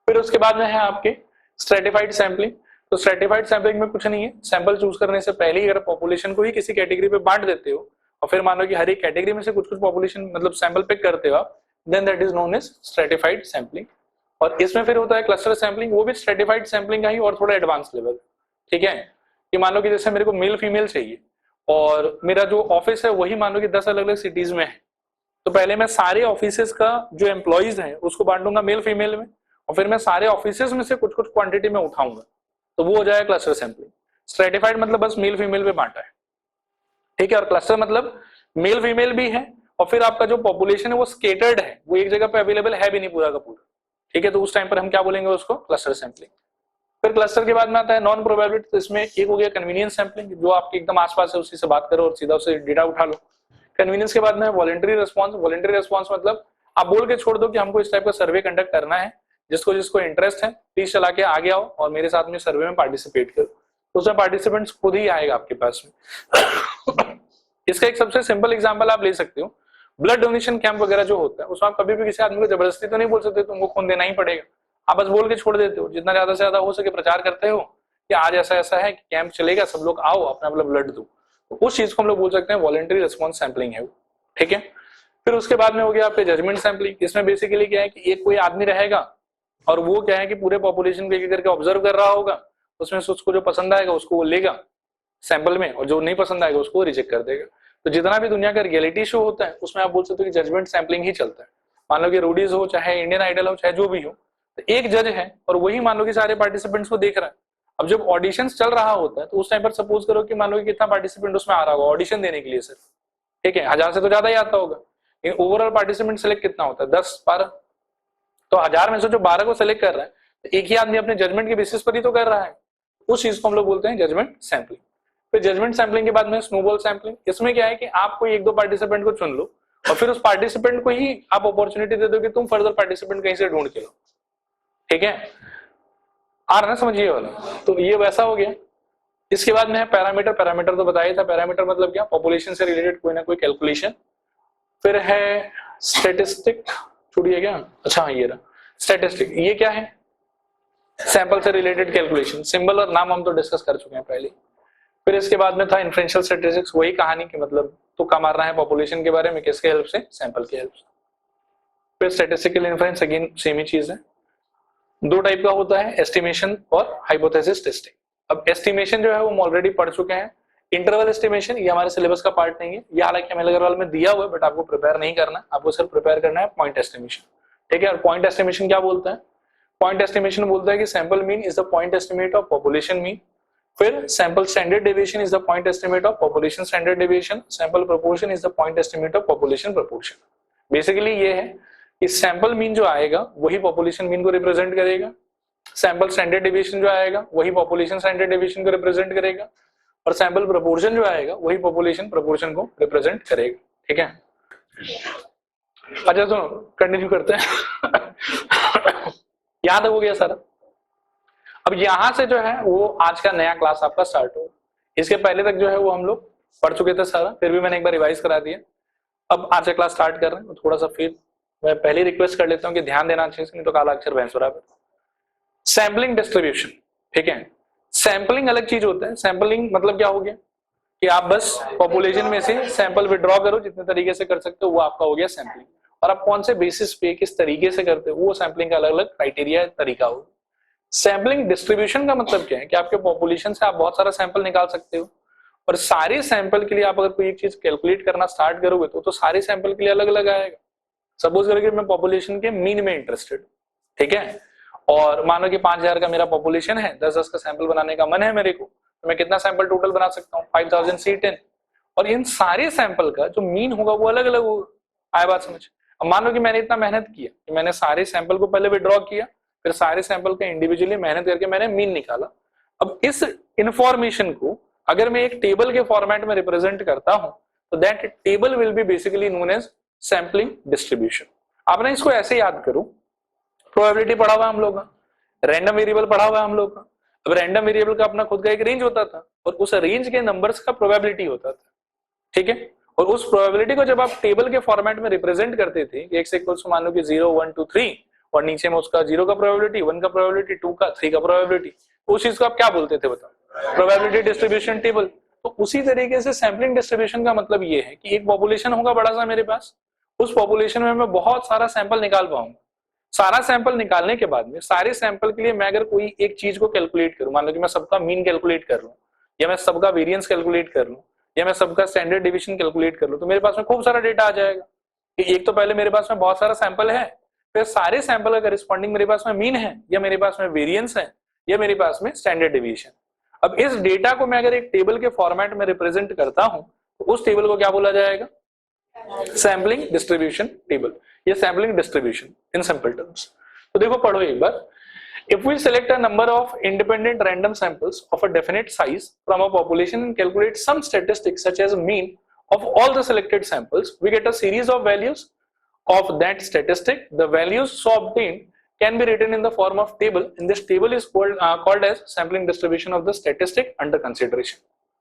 फिर उसके बाद में है आपके स्ट्रेटिफाइड सैंपलिंग। तो स्ट्रेटिफाइड सैंपलिंग में कुछ नहीं है, सैंपल चूज करने से पहले ही अगर पॉपुलेशन को ही किसी कैटेगरी पे बांट देते हो, और फिर मानो कि हर एक कैटेगरी में से कुछ कुछ पॉपुलेशन मतलब सैंपल पिक करते हो आप, then that is known as stratified sampling. और इसमें फिर होता है क्लस्टर सैंपलिंग, वो भी स्ट्रेटिफाइड सैंपलिंग का ही और थोड़ा एडवांस लेवल, ठीक है। कि मान लो कि जैसे मेरे को मेल फीमेल चाहिए, और मेरा जो ऑफिस है वही मान लो कि 10 अलग अलग सिटीज में है, तो पहले मैं सारे ऑफिसेस का जो एम्प्लॉइज है उसको बांटूंगा मेल फीमेल में, और फिर मैं सारे ऑफिसेस में से कुछ कुछ क्वांटिटी में उठाऊंगा, तो वो हो जाएगा क्लस्टर सैंपलिंग। स्ट्रेटिफाइड मतलब बस मेल फीमेल पे बांटा है, ठीक है। और क्लस्टर मतलब मेल फीमेल भी है, और फिर आपका जो पॉपुलेशन है वो स्केटर्ड है, वो एक जगह पे अवेलेबल है भी नहीं पूरा का पूरा, ठीक है। तो उस टाइम पर हम क्या बोलेंगे उसको, क्लस्टर सैंपलिंग। फिर क्लस्टर के बाद में आता है नॉन प्रोबेबिलिटी। तो इसमें एक हो गया कन्वीनियंस सैंपलिंग, जो आपके एकदम आसपास है उसी से बात करो और सीधा उससे डेटा उठा लो। कन्वीनियंस के बाद में वॉलंटरी रिस्पॉन्स। वॉलंटरी रिस्पॉन्स मतलब आप बोल के छोड़ दो कि हमको इस टाइप का सर्वे कंडक्ट करना है, जिसको जिसको इंटरेस्ट है प्लीज चला के आगे आओ और मेरे साथ में सर्वे में पार्टिसिपेट करो, तो उसमें पार्टिसिपेंट्स खुद ही आएगा आपके पास में। इसका एक सबसे सिंपल एग्जांपल आप ले सकते हो, ब्लड डोनेशन कैंप वगैरह जो होता है, उसमें आप कभी भी किसी आदमी को जबरदस्ती तो नहीं बोल सकते तुमको खून देना ही पड़ेगा, आप बस बोल के छोड़ देते हो। जितना ज्यादा से ज्यादा हो सके प्रचार करते हो कि आज ऐसा ऐसा है कि कैंप चलेगा, सब लोग आओ अपना अपना ब्लड दो, तो उस चीज को हम लोग बोल सकते हैं वॉलंटरी रिस्पॉन्स सैंपलिंग है वो, ठीक है। फिर उसके बाद में हो गया आपके जजमेंट सैंपलिंग। इसमें बेसिकली क्या है कि एक कोई आदमी रहेगा और वो क्या है कि पूरे पॉपुलेशन को एक करके ऑब्जर्व कर रहा होगा, उसमें से उसको जो पसंद आएगा उसको वो लेगा सैंपल में, और जो नहीं पसंद आएगा उसको रिजेक्ट कर देगा। तो जितना भी दुनिया का रियलिटी शो होता है उसमें आप बोल सकते हो कि जजमेंट सैंपलिंग ही चलता है। मान लो कि रोडीज हो, चाहे इंडियन आइडल हो, चाहे जो भी हो, तो एक जज है और वही मान लो कि सारे पार्टिसिपेंट्स को देख रहा है। अब जब ऑडिशन चल रहा होता है तो उस टाइम पर सपोज करो कि मान लो कि कितना पार्टिसिपेंट उसमें आ रहा होगा ऑडिशन देने के लिए सिर्फ, ठीक है, 1000 से तो ज्यादा ही आता होगा, लेकिन ओवरऑल पार्टिसिपेंट सेलेक्ट कितना होता है, 10-12। तो 1000 में से जो 12 को सेलेक्ट कर रहा है तो एक ही आदमी अपने जजमेंट के बेसिस पर ही तो कर रहा है, उस चीज को हम लोग बोलते हैं जजमेंट सैंपलिंग। फिर जजमेंट सैंपलिंग के बाद में स्नोबॉल सैंपलिंग। इसमें क्या है कि आप कोई एक दो पार्टिसिपेंट को चुन लो और फिर उस पार्टिसिपेंट को ही आप अपॉर्चुनिटी दे दो कि तुम फर्दर पार्टिसिपेंट कहीं से ढूंढ के लो, ठीक है, आ रहा ना समझिए वाला। तो ये वैसा हो गया। इसके बाद में है पैरामीटर। पैरामीटर तो बताया था, पैरामीटर मतलब क्या, पॉपुलेशन से रिलेटेड कोई ना कोई कैलकुलेशन। फिर है स्टैटिस्टिक, छूटिए क्या, अच्छा हाँ ये रहा स्टैटिस्टिक। ये क्या है, सैंपल से रिलेटेड कैलकुलेशन। सिंबल और नाम हम तो डिस्कस कर चुके हैं पहले। फिर इसके बाद में था इन्फ्रेंशियल स्टैटिस्टिक्स, वही कहानी की मतलब तुक्का मारना है पॉपुलेशन के बारे में, किसके हेल्प से, सैंपल की हेल्प से। फिर स्टैटिस्टिकल इन्फ्रेंस, अगेन सेम ही चीज है। दो टाइप का होता है, एस्टिमेशन और हाइपोथेसिस टेस्टिंग। अब एस्टिमेशन जो है वो हम ऑलरेडी पढ़ चुके हैं। इंटरवल एस्टिमेशन ये हमारे सिलेबस का पार्ट नहीं है, ये हालांकि हमें अग्रवाल में दिया हुआ है बट आपको प्रिपेयर नहीं करना, आपको सिर्फ प्रिपेयर करना है पॉइंट एस्टिमेशन, ठीक है। और पॉइंट एस्टिमेशन क्या बोलता है, पॉइंट एस्टिमेशन बोलता है कि sample mean is the point estimate of population mean. फिर sample standard deviation is the point estimate of population standard deviation. Sample proportion is the point estimate of population proportion. Basically ये है कि sample mean जो आएगा वही population mean को represent करेगा, sample standard deviation जो आएगा वही पॉपुलेशन स्टैंडर्ड डेविएशन को रिप्रेजेंट करेगा, और सैंपल प्रोपोर्शन जो आएगा वही पॉपुलेशन प्रोपोर्शन को रिप्रेजेंट करेगा, ठीक है। अच्छा सुनो कंटिन्यू करते हैं। याद हो गया सारा। अब यहां से जो है वो आज का नया क्लास आपका स्टार्ट होगा। इसके पहले तक जो है वो हम लोग पढ़ चुके थे सारा, फिर भी मैंने एक बार रिवाइज करा दिया। अब आज का क्लास स्टार्ट कर रहे हैं, थोड़ा सा फिर मैं पहले रिक्वेस्ट कर लेता हूँ कि ध्यान देना चाहिए, नहीं तो काला अक्षर भैंस बराबर। सैम्पलिंग डिस्ट्रीब्यूशन, ठीक है। सैंपलिंग अलग चीज होता है। सैंपलिंग मतलब क्या हो गया कि आप बस पॉपुलेशन में से सैंपल विड्रॉ करो, जितने तरीके से कर सकते हो वो आपका हो गया सैंपलिंग। और आप कौन से बेसिस पे किस तरीके से करते हो वो सैंपलिंग का अलग अलग क्राइटेरिया तरीका होगा। सैंपलिंग डिस्ट्रीब्यूशन का मतलब क्या है कि आपके पॉपुलेशन से आप बहुत सारा सैंपल निकाल सकते हो, और सारे सैंपल के लिए आप अगर कोई एक चीज कैलकुलेट करना स्टार्ट करोगे तो सारे सैंपल के लिए अलग अलग आएगा। सपोज करोगे मैं पॉपुलेशन के मीन में इंटरेस्टेड, ठीक है, और मानो कि 5000 का मेरा पॉपुलेशन है, 10-10 का सैंपल बनाने का मन है मेरे को, तो मैं कितना सैंपल टोटल बना सकता हूँ, 5000 C10। और इन सारे सैंपल का जो मीन होगा वो अलग अलग होगा। आए बात समझ। अब मान लो कि मैंने इतना मेहनत किया कि मैंने सारे सैंपल को पहले विड्रॉ किया, फिर सारे सैंपल का इंडिविजुअली मेहनत करके मैंने मीन निकाला। अब इस इंफॉर्मेशन को अगर मैं एक टेबल के फॉर्मेट में रिप्रेजेंट करता हूं तो that table will be basically known as sampling distribution. आपने इसको ऐसे याद करो, प्रोबेबिलिटी पढ़ा हुआ हम लोग का, रैंडम वेरिएबल पढ़ा हुआ हम लोग का। अब रैंडम वेरिएबल का अपना खुद का एक रेंज होता था और उस रेंज के नंबर्स का प्रोबेबिलिटी होता था, ठीक है। और उस प्रोबेबिलिटी को जब आप टेबल के फॉर्मेट में रिप्रेजेंट करते थे कि x इक्वल्स मान लो कि 0 1 2 3 और नीचे में उसका 0 का प्रोबेबिलिटी, 1 का प्रोबेबिलिटी, 2 का, 3 का प्रोबेबिलिटी, तो उस चीज को आप क्या बोलते थे बताओ, प्रोबेबिलिटी डिस्ट्रीब्यूशन टेबल। तो उसी तरीके से सैंपलिंग डिस्ट्रीब्यूशन का मतलब ये है कि एक पॉपुलेशन होगा बड़ा सा मेरे पास, उस पॉपुलेशन में मैं बहुत सारा सैंपल निकाल पाऊंगा। सारा सैंपल निकालने के बाद में सारे सैंपल के लिए मैं अगर कोई एक चीज को कैलकुलेट करूं, मान लो कि मैं सबका मीन कैलकुलेट कर लूं, या मैं सबका वेरिएंस कैलकुलेट कर लूं, या मैं सबका स्टैंडर्ड डिवीजन कैलकुलेट कर लूं, तो मेरे पास में खूब सारा डेटा आ जाएगा कि एक तो पहले मेरे पास में बहुत सारा सैंपल है, फिर सारे सैंपल का करिस्पॉन्डिंग मेरे पास में मीन है, या मेरे पास में वेरिएंस है, या मेरे पास में स्टैंडर्ड डिवीजन। अब इस डेटा को मैं अगर एक टेबल के फॉर्मेट में रिप्रेजेंट करता हूं तो उस टेबल को क्या बोला जाएगा, सैंपलिंग डिस्ट्रीब्यूशन टेबल, ये sampling distribution in simple terms. तो देखो पढ़ो एक बार। If we select a number of independent random samples of a definite size from a population and calculate some statistics such as mean of all the selected samples, we get a series of values of that statistic. The values so obtained can be written in the form of table, and this table is called as sampling distribution of the statistic under consideration.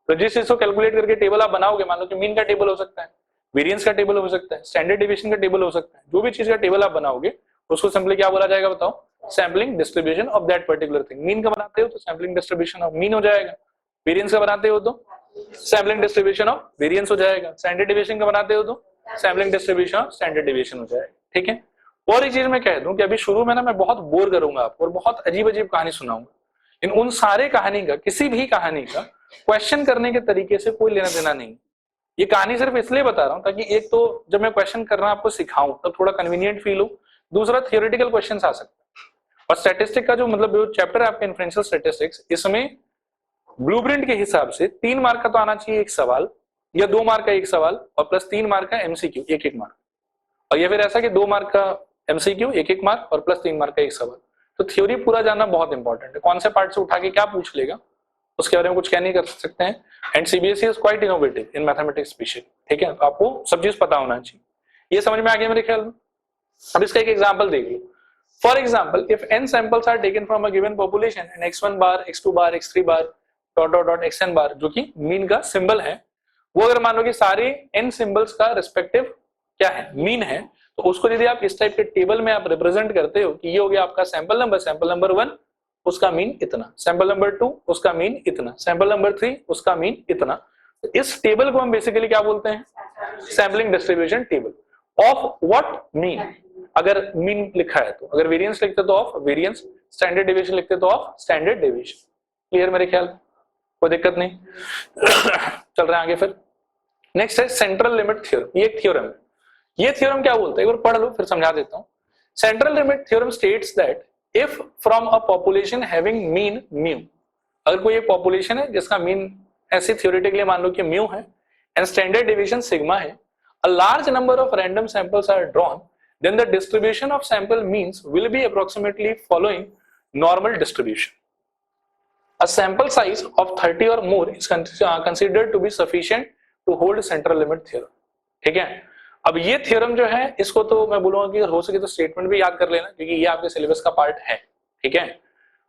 तो जिस चीज को calculate करके table आप बनाओगे, मान लो कि mean का टेबल हो सकता है, वेरिएंस का टेबल हो सकता है, स्टैंडर्ड डिवीजन का टेबल हो सकता है, जो भी चीज का टेबल आप बनाओगे उसको सिंपली क्या बोला जाएगा बताओ, sampling distribution of that particular thing. Mean का बनाते हो तो सैंपलिंग डिस्ट्रीब्यूशन ऑफ मीन हो जाएगा, वेरिएंस का बनाते हो तो सैंपलिंग डिस्ट्रीब्यूशन ऑफ वेरिएंस हो जाएगा, स्टैंडर्ड डिवीजन का बनाते हो तो सैम्पलिंग डिस्ट्रीब्यूशन और स्टैंडर्ड डेविएशन हो जाएगा। ठीक है, और एक चीज मैं कह दूं कि अभी शुरू में ना मैं बहुत बोर करूंगा आपको और बहुत अजीब अजीब कहानी सुनाऊंगा, इन उन सारे कहानी का, किसी भी कहानी का क्वेश्चन करने के तरीके से कोई लेना देना नहीं। ये कहानी सिर्फ इसलिए बता रहा हूं ताकि एक तो जब मैं क्वेश्चन कर रहा हूं आपको सिखाऊं तब थोड़ा कन्वीनियंट फील हो, दूसरा थियोरेटिकल क्वेश्चंस आ सकते हैं। और स्टैटिस्टिक का जो मतलब जो चैप्टर है आपका इन्फ्रेंशियल स्टैटिस्टिक्स, इसमें ब्लूप्रिंट के हिसाब से 3 मार्क का तो आना चाहिए एक सवाल, या 2 मार्क का एक सवाल और प्लस 3 मार्क का एमसीक्यू एक एक मार्क, और या फिर ऐसा कि 2 मार्क का एमसीक्यू एक एक मार्क और प्लस 3 मार्क का एक सवाल। तो थ्योरी पूरा जानना बहुत इंपॉर्टेंट है, कौन से पार्ट से उठा के क्या पूछ लेगा उसके बारे में कुछ कह नहीं कर सकते हैं। And CBSE is quite innovative in mathematics specially. ठीक है, आपको सब चीज पता होना चाहिए। ये समझ में आ गया मेरे ख्याल में। अब इसका एक एग्जांपल देख लो। For example, if n samples are taken from a given population and x1 bar, x2 bar, x3 bar dot dot dot xn bar, जो कि मीन का सिंबल है, वो अगर मान लो कि सारे n सिंबल्स का रिस्पेक्टिव क्या है, मीन है, तो उसको यदि आप इस टाइप के टेबल में आप रिप्रेजेंट करते हो कि ये हो गया आपका सैंपल नंबर 1 उसका मीन इतना, सैंपल नंबर 2 उसका मीन इतना, सैंपल नंबर 3 उसका मीन इतना, तो इस टेबल को हम बेसिकली क्या बोलते हैं, sampling distribution table of what mean. अगर मीन लिखा है तो, अगर वेरिएंस लिखते तो ऑफ वेरिएंस, स्टैंडर्ड डेविएशन लिखते तो ऑफ स्टैंडर्ड डेविएशन। क्लियर मेरे ख्याल, कोई दिक्कत नहीं। चल रहे हैं आगे। फिर नेक्स्ट है सेंट्रल लिमिट थ्योरम। ये एक थ्योरम है। ये थ्योरम क्या बोलता है एक बार पढ़ लो फिर समझा देता हूं। Central limit theorem states that if from a population having mean mu, अगर कोई एक पॉपुलेशन है जिसका मीन ऐसे थ्योरेटिकली मान लो कि म्यू है एंड स्टैंडर्ड डेविएशन सिग्मा है, a large number of random samples are drawn, then the distribution of sample means will be approximately following normal distribution. A sample size of 30 or more is considered to be sufficient to hold central limit theorem. ठीक है, अब ये theorem जो है इसको तो मैं बोलूंगा कि हो सके तो स्टेटमेंट भी याद कर लेना क्योंकि ये आपके सिलेबस का पार्ट है। ठीक है,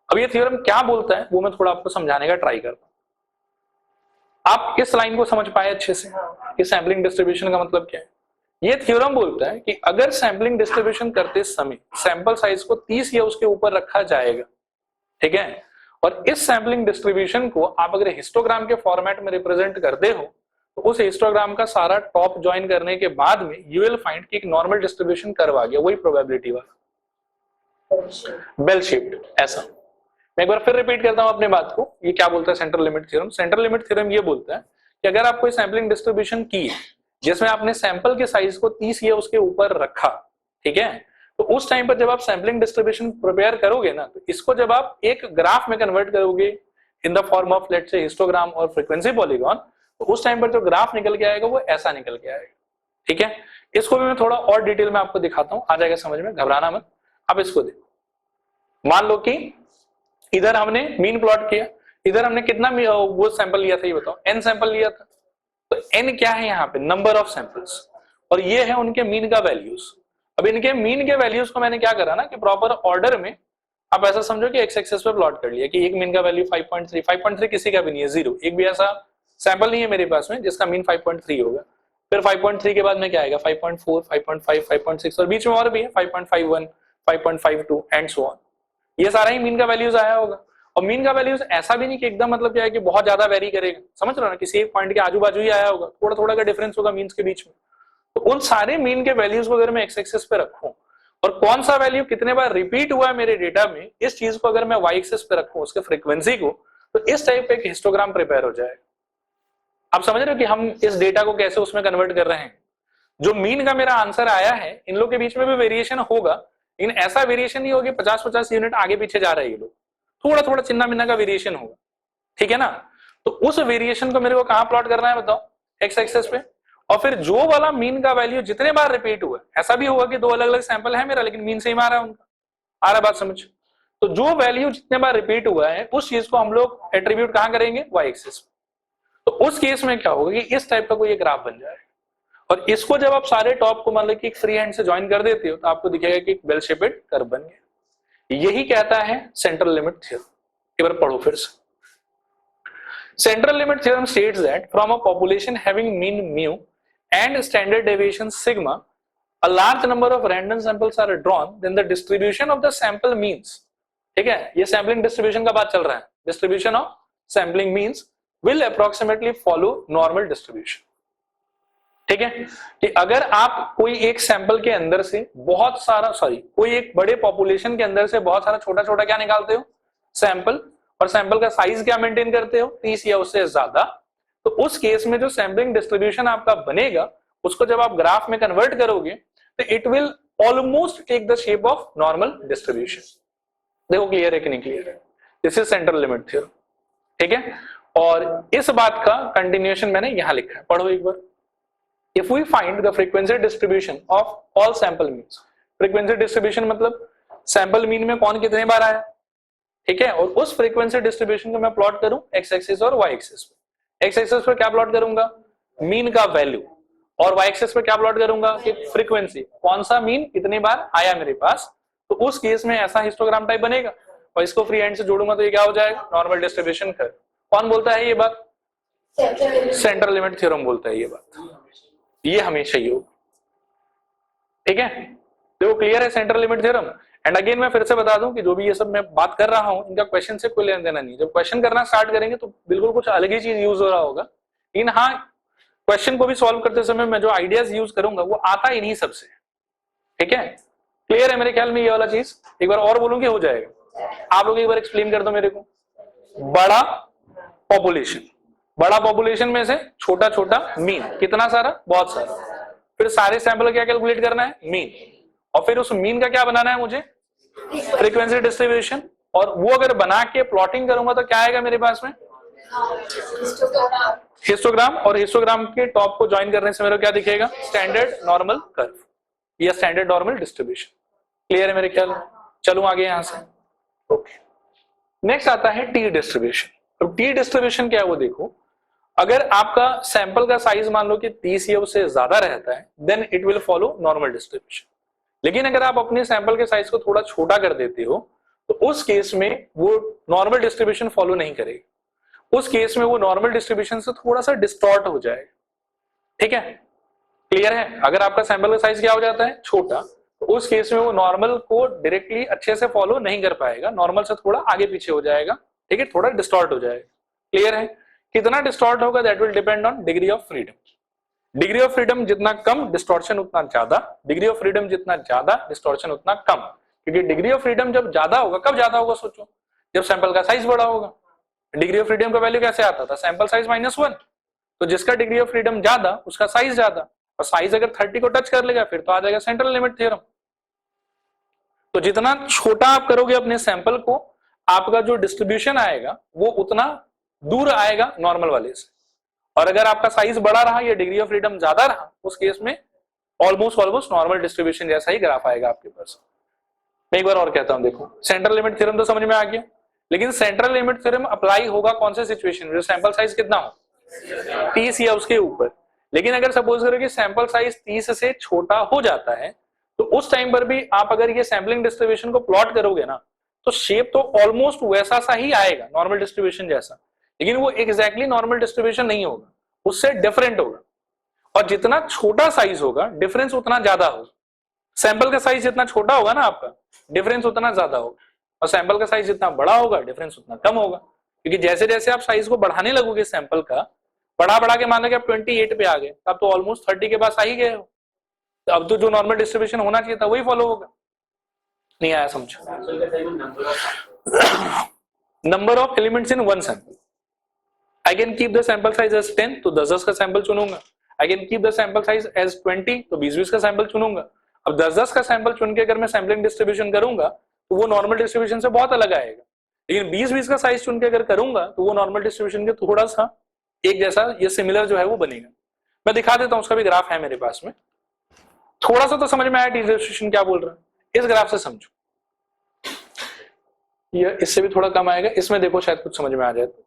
अब ये थ्योरम क्या बोलता है वो मैं थोड़ा आपको समझाने का ट्राई करता हूं। आप इस लाइन को समझ पाए अच्छे से कि सैंपलिंग डिस्ट्रीब्यूशन का मतलब क्या है। ये थ्योरम बोलता है कि अगर सैंपलिंग डिस्ट्रीब्यूशन करते समय सैंपल साइज को 30 या उसके ऊपर रखा जाएगा, ठीक है, और इस सैंपलिंग डिस्ट्रीब्यूशन को आप अगर हिस्टोग्राम के फॉर्मेट में रिप्रेजेंट करते हो तो उस हिस्टोग्राम का सारा टॉप ज्वाइन करने के बाद में यू विल फाइंड कि एक नॉर्मल डिस्ट्रीब्यूशन कर्व आ गया, वही प्रोबेबिलिटी वाला बेल शेप्ड। ऐसा मैं एक बार फिर रिपीट करता हूं अपने बात को। ये क्या बोलता है central limit theorem? Central limit theorem ये बोलता है कि अगर आप कोई सैंपलिंग डिस्ट्रीब्यूशन की है जिसमें आपने सैंपल के साइज को 30 या उसके ऊपर रखा, ठीक है, तो उस टाइम पर जब आप सैंपलिंग डिस्ट्रीब्यूशन प्रिपेयर करोगे ना, तो इसको जब आप एक ग्राफ में कन्वर्ट करोगे in the form of let's say histogram और फ्रीक्वेंसी पॉलीगॉन, तो उस टाइम पर जो ग्राफ निकल के आएगा वो ऐसा निकल के आएगा। ठीक है, इसको भी मैं थोड़ा और डिटेल में आपको दिखाता हूं, आ जाएगा समझ में, घबराना मत। अब इसको देखो, मान लो कि इधर हमने मीन प्लॉट किया, इधर हमने कितना वो सैंपल लिया था ये बताओ, n सैंपल लिया था, तो n क्या है यहाँ पे, नंबर ऑफ सैंपल्स, और ये है उनके मीन का वैल्यूज। अब इनके मीन के वैल्यूज को मैंने क्या करा ना कि प्रॉपर ऑर्डर में आप ऐसा समझो कि एक्स एक्सिस पे प्लॉट कर लिया कि एक मीन का वैल्यू 5.3, 5.3 किसी का भी नहीं है, 0, एक भी ऐसा सैंपल नहीं है मेरे पास में जिसका मीन 5.3 होगा। फिर 5.3 के बाद में क्या आएगा, 5.4, 5.5, 5.6 और बीच में और भी है 5.51, 5.52 एंड सो ऑन। ये सारा ही मीन का वैल्यूज आया होगा। और मीन का वैल्यूज ऐसा भी नहीं कि एकदम मतलब क्या है कि बहुत ज्यादा वेरी करेगा, समझ रहे हो ना, किसी एक पॉइंट के आजू बाजू ही आया होगा, थोड़ा थोड़ा का डिफरेंस होगा मीन्स के बीच में। तो उन सारे मीन के वैल्यूज को अगर मैं एक्स एक्सिस पे रखूं और कौन सा वैल्यू कितने बार रिपीट हुआ है मेरे डेटा में, इस चीज को अगर मैं वाई एक्सिस पे रखूं उसके फ्रीक्वेंसी को, तो इस टाइप का एक हिस्टोग्राम प्रिपेयर हो जाएगा। आप समझ रहे हो कि हम इस डेटा को कैसे उसमें कन्वर्ट कर रहे हैं। जो मीन का मेरा आंसर आया है, इन लोग के बीच में भी वेरिएशन होगा, लेकिन ऐसा वेरिएशन नहीं होगा 50-50 यूनिट आगे पीछे जा रहे हैं ये लोग, थोड़ा थोड़ा चिन्ना मिन्ना का वेरिएशन होगा। ठीक है ना, तो उस वेरिएशन को मेरे को कहां प्लॉट करना है बताओ, एक्स एक्सिस पे। और फिर जो वाला मीन का वैल्यू जितने बार रिपीट हुआ, ऐसा भी हुआ कि 2 अलग अलग सैंपल है मेरा लेकिन मीन सेम आ रहा है उनका, आ रहा बात समझ। तो जो वैल्यू जितने बार रिपीट हुआ है उस चीज को हम लोग एट्रीब्यूट कहां करेंगे, वाई एक्सिस। तो उस केस में क्या होगा कि इस टाइप का कोई ग्राफ बन जाएगा, और इसको जब आप सारे टॉप को मान लो कि एक फ्री हैंड से ज्वाइन कर देते हो तो आपको दिखेगा कि एक बेल शेपेड कर्व बन गया। यही कहता है सेंट्रल लिमिट थ्योरम। एक बार पढ़ो फिर से। Central limit theorem states that from a population having mean mu and standard deviation sigma, a large number of random samples are drawn, then the distribution of the sample means, ठीक है, ये sampling distribution का बात चल रहा है, distribution of sampling means will approximately follow normal distribution. ठीक है, कि अगर आप कोई एक सैंपल के अंदर से बहुत सारा कोई एक बड़े पॉपुलेशन के अंदर से बहुत सारा छोटा छोटा क्या निकालते हो, सैंपल, और सैंपल का साइज क्या मेंटेन करते हो, 30 या उससे ज्यादा, तो उस केस में जो सैंपलिंग डिस्ट्रीब्यूशन आपका बनेगा उसको जब आप ग्राफ में कन्वर्ट करोगे तो it will almost take the shape of normal distribution. देखो क्लियर है कि नहीं क्लियर है, this is central limit theorem. ठीक है, और इस बात का कंटिन्यूएशन मैंने यहां लिखा है, पढ़ो एक बार। If we find the frequency distribution of all sample means, frequency distribution मतलब सैंपल मीन में कौन कितने बार आया, ठीक है, और उस फ्रीक्वेंसी डिस्ट्रीब्यूशन को मैं प्लॉट करूं एक्स एक्सिस और वाई एक्सिस पे। एक्स एक्सिस पे क्या प्लॉट करूंगा, मीन का वैल्यू, और वाई एक्सिस पे क्या प्लॉट करूंगा कि फ्रीक्वेंसी, कौन सा मीन कितनी बार आया मेरे पास। तो उस केस में ऐसा हिस्टोग्राम टाइप बनेगा, और इसको फ्री हैंड से जोड़ूंगा तो ये क्या हो जाएगा, नॉर्मल डिस्ट्रीब्यूशन कर्व। कौन बोलता है ये बात, सेंट्रल लिमिट थ्योरम बोलता है ये बात, ये हमेशा ही होगा। ठीक है, देखो क्लियर है central limit theorem. And again मैं फिर से बता दूं कि जो भी ये सब मैं बात कर रहा हूं इनका क्वेश्चन से कोई लेना देना नहीं। जब क्वेश्चन करना स्टार्ट करेंगे तो बिल्कुल कुछ अलग ही चीज यूज हो रहा होगा, लेकिन हाँ क्वेश्चन को भी सॉल्व करते समय मैं जो आइडियाज यूज करूंगा वो आता इन्हीं सबसे। ठीक है, क्लियर है मेरे ख्याल में ये वाला चीज। एक बार और बोलूंगी हो जाएगा। आप लोग एक बार एक्सप्लेन कर दो मेरे को। बड़ा पॉपुलेशन, बड़ा पॉपुलेशन में से छोटा छोटा मीन, कितना सारा, बहुत सारा, फिर सारे सैंपल क्या कैलकुलेट करना है, मीन, और फिर उस मीन का क्या बनाना है मुझे, फ्रीक्वेंसी डिस्ट्रीब्यूशन। और वो अगर बना के प्लॉटिंग करूंगा तो क्या आएगा मेरे पास में, हिस्टोग्राम, और हिस्टोग्राम के टॉप को ज्वाइन करने से मेरे को क्या दिखेगा, स्टैंडर्ड नॉर्मल कर्व या स्टैंडर्ड नॉर्मल डिस्ट्रीब्यूशन। क्लियर है मेरे ख्याल में। चलो आगे यहां से। ओके, नेक्स्ट आता है टी डिस्ट्रीब्यूशन। तो टी डिस्ट्रीब्यूशन क्या है वो देखो, अगर आपका सैंपल का साइज मान लो कि 30 या उससे ज्यादा रहता है then it will follow normal distribution. लेकिन अगर आप अपने सैंपल के साइज को थोड़ा छोटा कर देते हो तो उस केस में वो नॉर्मल डिस्ट्रीब्यूशन फॉलो नहीं करेगा। उस केस में वो नॉर्मल डिस्ट्रीब्यूशन से थोड़ा सा डिस्टॉर्ट हो जाएगा। ठीक है, क्लियर है। अगर आपका सैंपल का साइज क्या हो जाता है, छोटा, तो उस केस में वो नॉर्मल को डायरेक्टली अच्छे से फॉलो नहीं कर पाएगा, नॉर्मल से थोड़ा आगे पीछे हो जाएगा। ठीक है, थोड़ा डिस्टॉर्ट हो जाएगा। क्लियर है। कितना डिस्टॉर्ट होगा that will depend on degree of freedom. Degree of freedom जितना कम डिस्टॉर्शन उतना ज्यादा, डिग्री ऑफ फ्रीडम जितना ज्यादा डिस्टॉर्शन उतना कम। क्योंकि डिग्री ऑफ फ्रीडम जब ज्यादा होगा, कब ज्यादा होगा सोचो, जब सैंपल का साइज बड़ा होगा। डिग्री ऑफ फ्रीडम का वैल्यू कैसे आता था, सैंपल साइज -1। तो जिसका डिग्री ऑफ फ्रीडम ज्यादा उसका साइज ज्यादा, और साइज अगर 30 को टच कर लेगा फिर तो आ जाएगा सेंट्रल लिमिट थ्योरम। तो जितना छोटा आप करोगे अपने सैंपल को, आपका जो डिस्ट्रीब्यूशन आएगा वो उतना दूर आएगा नॉर्मल वाले से। और अगर आपका साइज बड़ा रहा या डिग्री ऑफ फ्रीडम ज्यादा रहा, उस केस में ऑलमोस्ट नॉर्मल डिस्ट्रीब्यूशन जैसा ही ग्राफ आएगा आपके पास। मैं एक बार और कहता हूं, देखो सेंट्रल लिमिट थ्योरम तो समझ में आ गया, लेकिन सेंट्रल लिमिट थ्योरम अप्लाई होगा कौन से सिचुएशन में, जो सैंपल साइज कितना हो, 30 या उसके ऊपर। लेकिन अगर सपोज करो कि सैंपल साइज 30 से छोटा हो जाता है तो उस टाइम पर भी आप अगर ये सैंपलिंग डिस्ट्रीब्यूशन को प्लॉट करोगे ना, तो शेप तो ऑलमोस्ट वैसा सा ही आएगा नॉर्मल डिस्ट्रीब्यूशन जैसा, लेकिन वो एग्जैक्टली नॉर्मल डिस्ट्रीब्यूशन नहीं होगा, उससे डिफरेंट होगा। और जितना छोटा साइज होगा डिफरेंस उतना ज्यादा होगा। सैंपल का साइज जितना छोटा होगा ना आपका, डिफरेंस उतना ज्यादा होगा, और सैंपल का साइज जितना बड़ा होगा डिफरेंस उतना कम होगा। क्योंकि जैसे जैसे आप साइज को बढ़ाने लगोगे सैंपल का, बढ़ा के मान लो कि आप 28 पे आ गए, अब तो ऑलमोस्ट 30 के पास आ ही गए हो, तो अब तो जो नॉर्मल डिस्ट्रीब्यूशन होना चाहिए था वही फॉलो होगा। नहीं आया समझ। Number of elements in one sample, I can keep the sample size as 10, तो 10-10 का सैंपल चुनूंगा। I can keep the sample size as 20, तो 20-20 का सैंपल चुनूंगा। अब 10-10 का सैंपल चुन के अगर मैं सैंपलिंग डिस्ट्रीब्यूशन करूंगा तो वो नॉर्मल डिस्ट्रीब्यूशन से बहुत अलग आएगा। लेकिन 20-20 का साइज चुन के अगर करूंगा तो वो नॉर्मल डिस्ट्रीब्यूशन के थोड़ा सा एक जैसा या सिमिलर जो है वो बनेगा। मैं दिखा देता हूं, उसका भी ग्राफ है मेरे पास में। थोड़ा सा तो समझ में आया टी डिस्ट्रीब्यूशन क्या बोल रहा है, इस ग्राफ से समझो। ये इससे भी थोड़ा कम आएगा, इसमें देखो शायद कुछ समझ में आ जाए। तो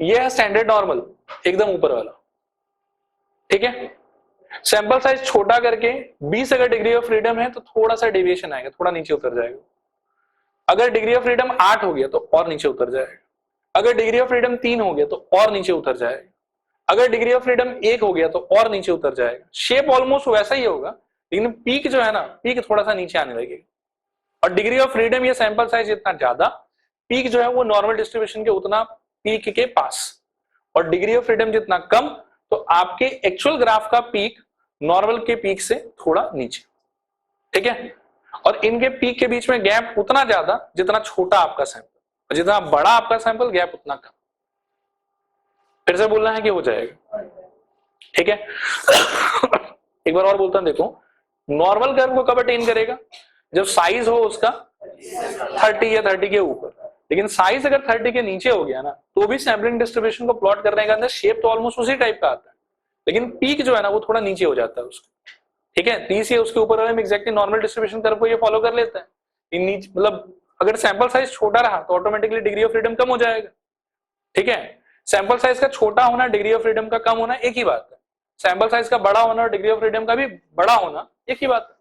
ये है स्टैंडर्ड नॉर्मल, एकदम ऊपर वाला। ठीक है, सैंपल साइज छोटा करके 20 अगर डिग्री ऑफ फ्रीडम है तो थोड़ा सा डेविएशन आएगा, थोड़ा नीचे उतर जाएगा। अगर डिग्री ऑफ फ्रीडम 8 हो गया तो और नीचे उतर जाएगा। अगर डिग्री ऑफ फ्रीडम 3 हो गया तो और नीचे उतर जाएगा। अगर डिग्री ऑफ फ्रीडम 1 हो गया तो और नीचे उतर जाएगा। शेप ऑलमोस्ट वैसा ही होगा, लेकिन पीक जो है ना, पीक थोड़ा सा नीचे आने लगेगा। और डिग्री ऑफ फ्रीडम या सैंपल साइज जितना ज्यादा, पीक जो है वो नॉर्मल डिस्ट्रीब्यूशन के उतना पीक के पास। और डिग्री ऑफ फ्रीडम जितना कम, तो आपके एक्चुअल ग्राफ का पीक नॉर्मल के पीक से थोड़ा नीचे, ठीक है। और इनके पीक के बीच में गैप उतना ज्यादा जितना छोटा आपका सैंपल, और जितना बड़ा आपका सैंपल गैप उतना कम। फिर से बोलना है कि हो जाएगा, ठीक है। एक बार और बोलता हूं, देखो नॉर्मल कर्व को कब अटेन करेगा, जब साइज हो उसका 30 या 30 के ऊपर। लेकिन साइज अगर 30 के नीचे हो गया ना, तो भी सैम्पलिंग डिस्ट्रीब्यूशन को प्लॉट करने के अंदर शेप तो ऑलमोस्ट उसी टाइप का आता है, लेकिन पीक जो है ना वो थोड़ा नीचे हो जाता है उसका, ठीक है। 30 या उसके ऊपर हम एग्जैक्टली नॉर्मल डिस्ट्रीब्यूशन कर्व को ये फॉलो कर लेते हैं। मतलब अगर सैंपल साइज छोटा रहा तो ऑटोमेटिकली डिग्री ऑफ फ्रीडम कम हो जाएगा, ठीक है। सैंपल साइज का छोटा होना, डिग्री ऑफ फ्रीडम का कम होना एक ही बात है। सैंपल साइज का बड़ा होना और डिग्री ऑफ फ्रीडम का भी बड़ा होना एक ही बात है।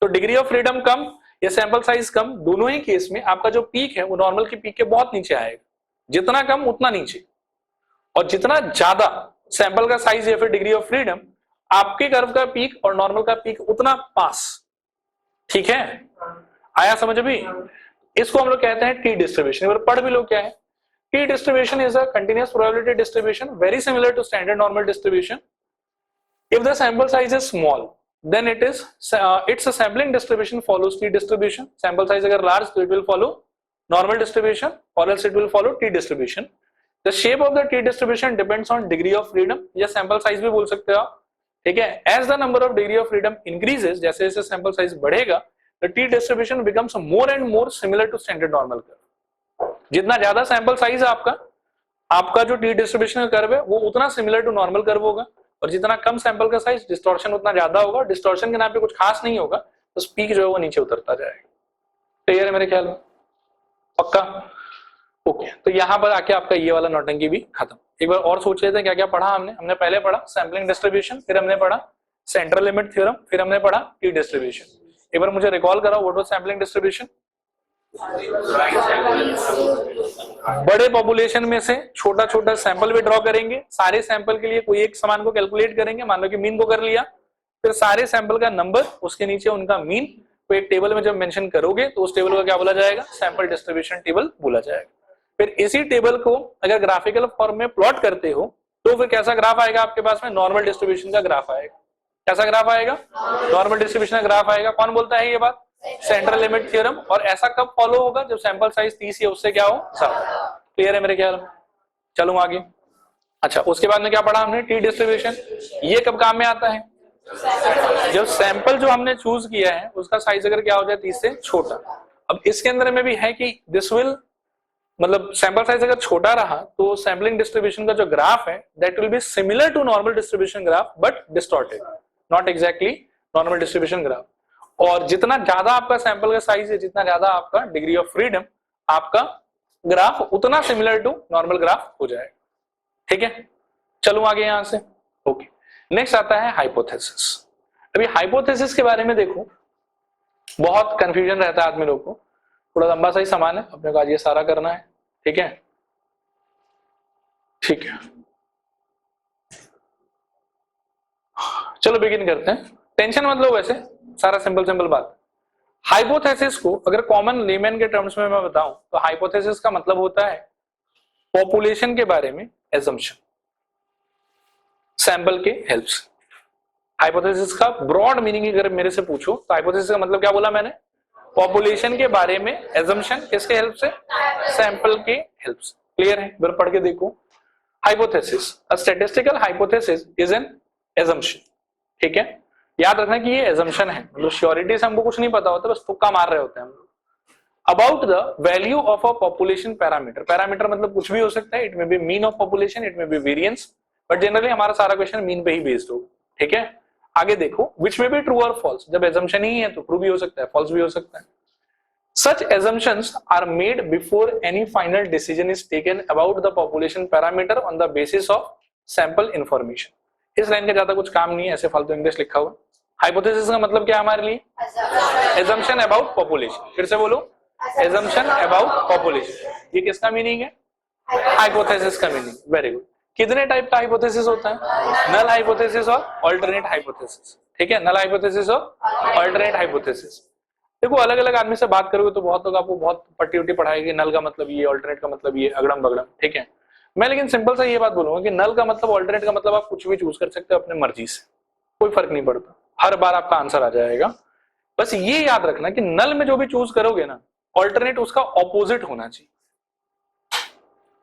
तो डिग्री ऑफ फ्रीडम कम या सैंपल साइज कम, दोनों ही केस में आपका जो पीक है वो नॉर्मल की पीक के बहुत नीचे आएगा, जितना कम उतना नीचे। और जितना ज्यादा सैंपल का साइज या फिर डिग्री ऑफ फ्रीडम, आपके कर्व का पीक और नॉर्मल का पीक उतना पास, ठीक है। आया समझ अभी? इसको हम लोग कहते हैं टी डिस्ट्रीब्यूशन। पढ़ भी लो क्या है T distribution. Is a continuous probability distribution very similar to standard normal distribution. If the sample size is small, then it's a sampling distribution follows T distribution. Sample size अगर large तो it will follow normal distribution, or else it will follow T distribution. The shape of the T distribution depends on degree of freedom, या sample size भी बोल सकते हो आप, ठीक है। As the number of degree of freedom increases, जैसे जैसे sample size बढ़ेगा, the T distribution becomes more and more similar to standard normal curve. जितना ज्यादा sample size है आपका जो T distribution का कर्व है वो उतना similar to normal curve होगा, और जितना कम सैंपल का साइज डिस्टॉर्शन उतना ज्यादा होगा। डिस्टॉर्शन के नाम पे कुछ खास नहीं होगा, तो पीक जो है वो नीचे उतरता जाएगा। क्लियर है मेरे ख्याल में? पक्का? ओके, तो यहां पर आके आपका ये वाला नौटंकी भी खत्म। एक बार और सोच लेते हैं क्या क्या पढ़ा हमने पहले पढ़ा सैम्पलिंग डिस्ट्रीब्यूशन, फिर हमने पढ़ा सेंट्रल लिमिट थ्योरम, फिर हमने पढ़ा टी डिस्ट्रीब्यूशन। एक बार मुझे रिकॉल कराओ, व्हाट वाज सैम्पलिंग डिस्ट्रीब्यूशन? बड़े पॉपुलेशन में से छोटा छोटा सैंपल भी ड्रॉ करेंगे, सारे सैंपल के लिए कोई एक समान को कैलकुलेट करेंगे, मान लो कि मीन को कर लिया, फिर सारे सैंपल का नंबर, उसके नीचे उनका मीन को एक टेबल में जब मेंशन करोगे तो उस टेबल को क्या बोला जाएगा? सैंपल डिस्ट्रीब्यूशन टेबल बोला जाएगा। फिर इसी टेबल को अगर ग्राफिकल फॉर्म में प्लॉट करते हो तो फिर कैसा ग्राफ आएगा आपके पास में? नॉर्मल डिस्ट्रीब्यूशन का ग्राफ आएगा। कैसा ग्राफ आएगा? नॉर्मल डिस्ट्रीब्यूशन का ग्राफ आएगा। कौन बोलता है ये बात? Central limit theorem. और ऐसा कब फॉलो होगा? जब सैंपल साइज 30 या उससे क्या हो ज्यादा। क्लियर है मेरे ख्याल में? चलो आगे। अच्छा, उसके बाद में क्या पढ़ा हमने? T distribution. ये कब काम में आता है? जब सैंपल जो हमने चूज किया है उसका साइज अगर क्या हो जाए 30 से छोटा। अब इसके अंदर में भी है कि दिस विल, मतलब सैंपल साइज अगर छोटा रहा तो सैंपलिंग डिस्ट्रीब्यूशन का जो ग्राफ है that will be similar to normal distribution graph but distorted, not exactly normal distribution graph. और जितना ज्यादा आपका सैंपल का साइज है, जितना ज्यादा आपका डिग्री ऑफ फ्रीडम, आपका ग्राफ उतना सिमिलर टू नॉर्मल ग्राफ हो जाएगा। ठीक है, चलो आगे यहां से। ओके, नेक्स्ट आता है हाइपोथेसिस। अभी हाइपोथेसिस के बारे में देखो, बहुत कंफ्यूजन रहता है आदमी लोग को। थोड़ा लंबा सा ही सामान है, अपने को आज ये सारा करना है। ठीक है, ठीक है, चलो बिगिन करते हैं। टेंशन मत लो, वैसे सारा सिंपल सिंपल बात। हाइपोथेसिस को अगर कॉमन लेमैन के टर्म्स में मैं बताऊं तो हाइपोथेसिस का मतलब होता है पॉपुलेशन के बारे में एजम्पशन सैंपल के हेल्प से। हाइपोथेसिस का ब्रॉड मीनिंग अगर मेरे से पूछो तो हाइपोथेसिस का मतलब क्या बोला मैंने? पॉपुलेशन के बारे में एजम्पशन, किसके हेल्प से? सैंपल के हेल्प से। क्लियर है? इधर पढ़ के देखो। Hypothesis, a statistical hypothesis is an assumption. ठीक है, याद रखना कि ये एजम्पशन है, मतलब श्योरिटी से हमको कुछ नहीं पता होता, बस तुक्का मार रहे होते हैं हम लोग। About the value of a population parameter. Parameter मतलब कुछ भी हो सकता है, it may be mean of population, it may be variance, but generally हमारा सारा क्वेश्चन मीन पे ही बेस्ड होगा। ठीक है, आगे देखो, विच में बी ट्रू और फॉल्स। जब एजम्पशन ही है तो ट्रू भी हो सकता है, फॉल्स भी हो सकता है। Such assumptions are made before any final decision is taken about the population parameter on the basis of sample information. इस लाइन का ज्यादा कुछ काम नहीं है, ऐसे फालतू इंग्लिश लिखा हुआ। हाइपोथेसिस का मतलब क्या है हमारे लिए? Assumption about population. फिर से बोलो, एजम्पशन अबाउट पॉपुलेशन। ये किसका मीनिंग है? हाइपोथेसिस का मीनिंग। Very good. कितने टाइप का हाइपोथेसिस होता है? नल हाइपोथेसिस और अल्टरनेट हाइपोथेसिस। ठीक है, नल हाइपोथेसिस और अल्टरनेट हाइपोथेसिस। देखो, अलग अलग आदमी से बात करोगे तो बहुत लोग आपको बहुत पट्टी उट्टी पढ़ाएंगे, नल का मतलब ये, अल्टरनेट का मतलब ये, अगड़म बगड़म। ठीक है, मैं लेकिन सिंपल सा ये बात बोलूंगा कि नल का मतलब, अल्टरनेट का मतलब आप कुछ भी चूज कर सकते हो अपने मर्जी से। कोई फर्क नहीं पड़ता, हर बार आपका आंसर आ जाएगा। बस ये याद रखना कि नल में जो भी चूज करोगे ना, ऑल्टरनेट उसका ऑपोजिट होना चाहिए।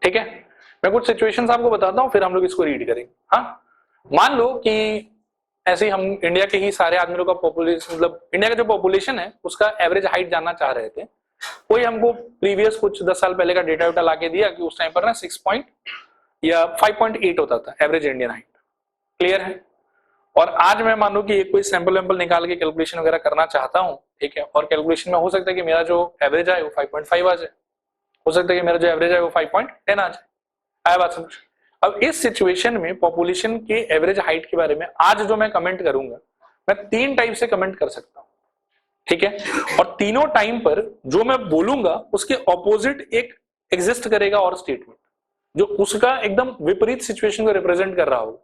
ठीक है, मैं कुछ सिचुएशंस आपको बताता हूं, फिर हम लोग इसको रीड करेंगे। हाँ, मान लो कि ऐसे ही हम इंडिया के ही सारे आदमियों का पॉपुलेशन, मतलब इंडिया का जो पॉपुलेशन है उसका एवरेज हाइट जानना चाह रहे थे। कोई हमको प्रीवियस कुछ 10 साल पहले का डेटा वेटा लाके दिया कि उस टाइम पर ना 6 पॉइंट या 5.8 होता था एवरेज इंडियन हाइट। क्लियर है? और आज मैं मानू कि एक कोई सैंपल वैम्पल निकाल के कैलकुलेशन वगैरह करना चाहता हूं, ठीक है, और कैलकुलेशन में हो सकता है कि मेरा जो एवरेज है वो 5.5 आ जाए, हो सकता है कि मेरा जो एवरेज है वो 5.10 आ जाए। आया बात समझ? अब इस सिचुएशन में पॉपुलेशन के एवरेज हाइट के बारे में आज जो मैं कमेंट करूंगा, मैं 3 टाइप से कमेंट कर सकता हूं। ठीक है, और तीनों टाइम पर जो मैं बोलूंगा उसके ऑपोजिट एक एग्जिस्ट करेगा और स्टेटमेंट जो उसका एकदम विपरीत सिचुएशन को रिप्रेजेंट कर रहा होगा।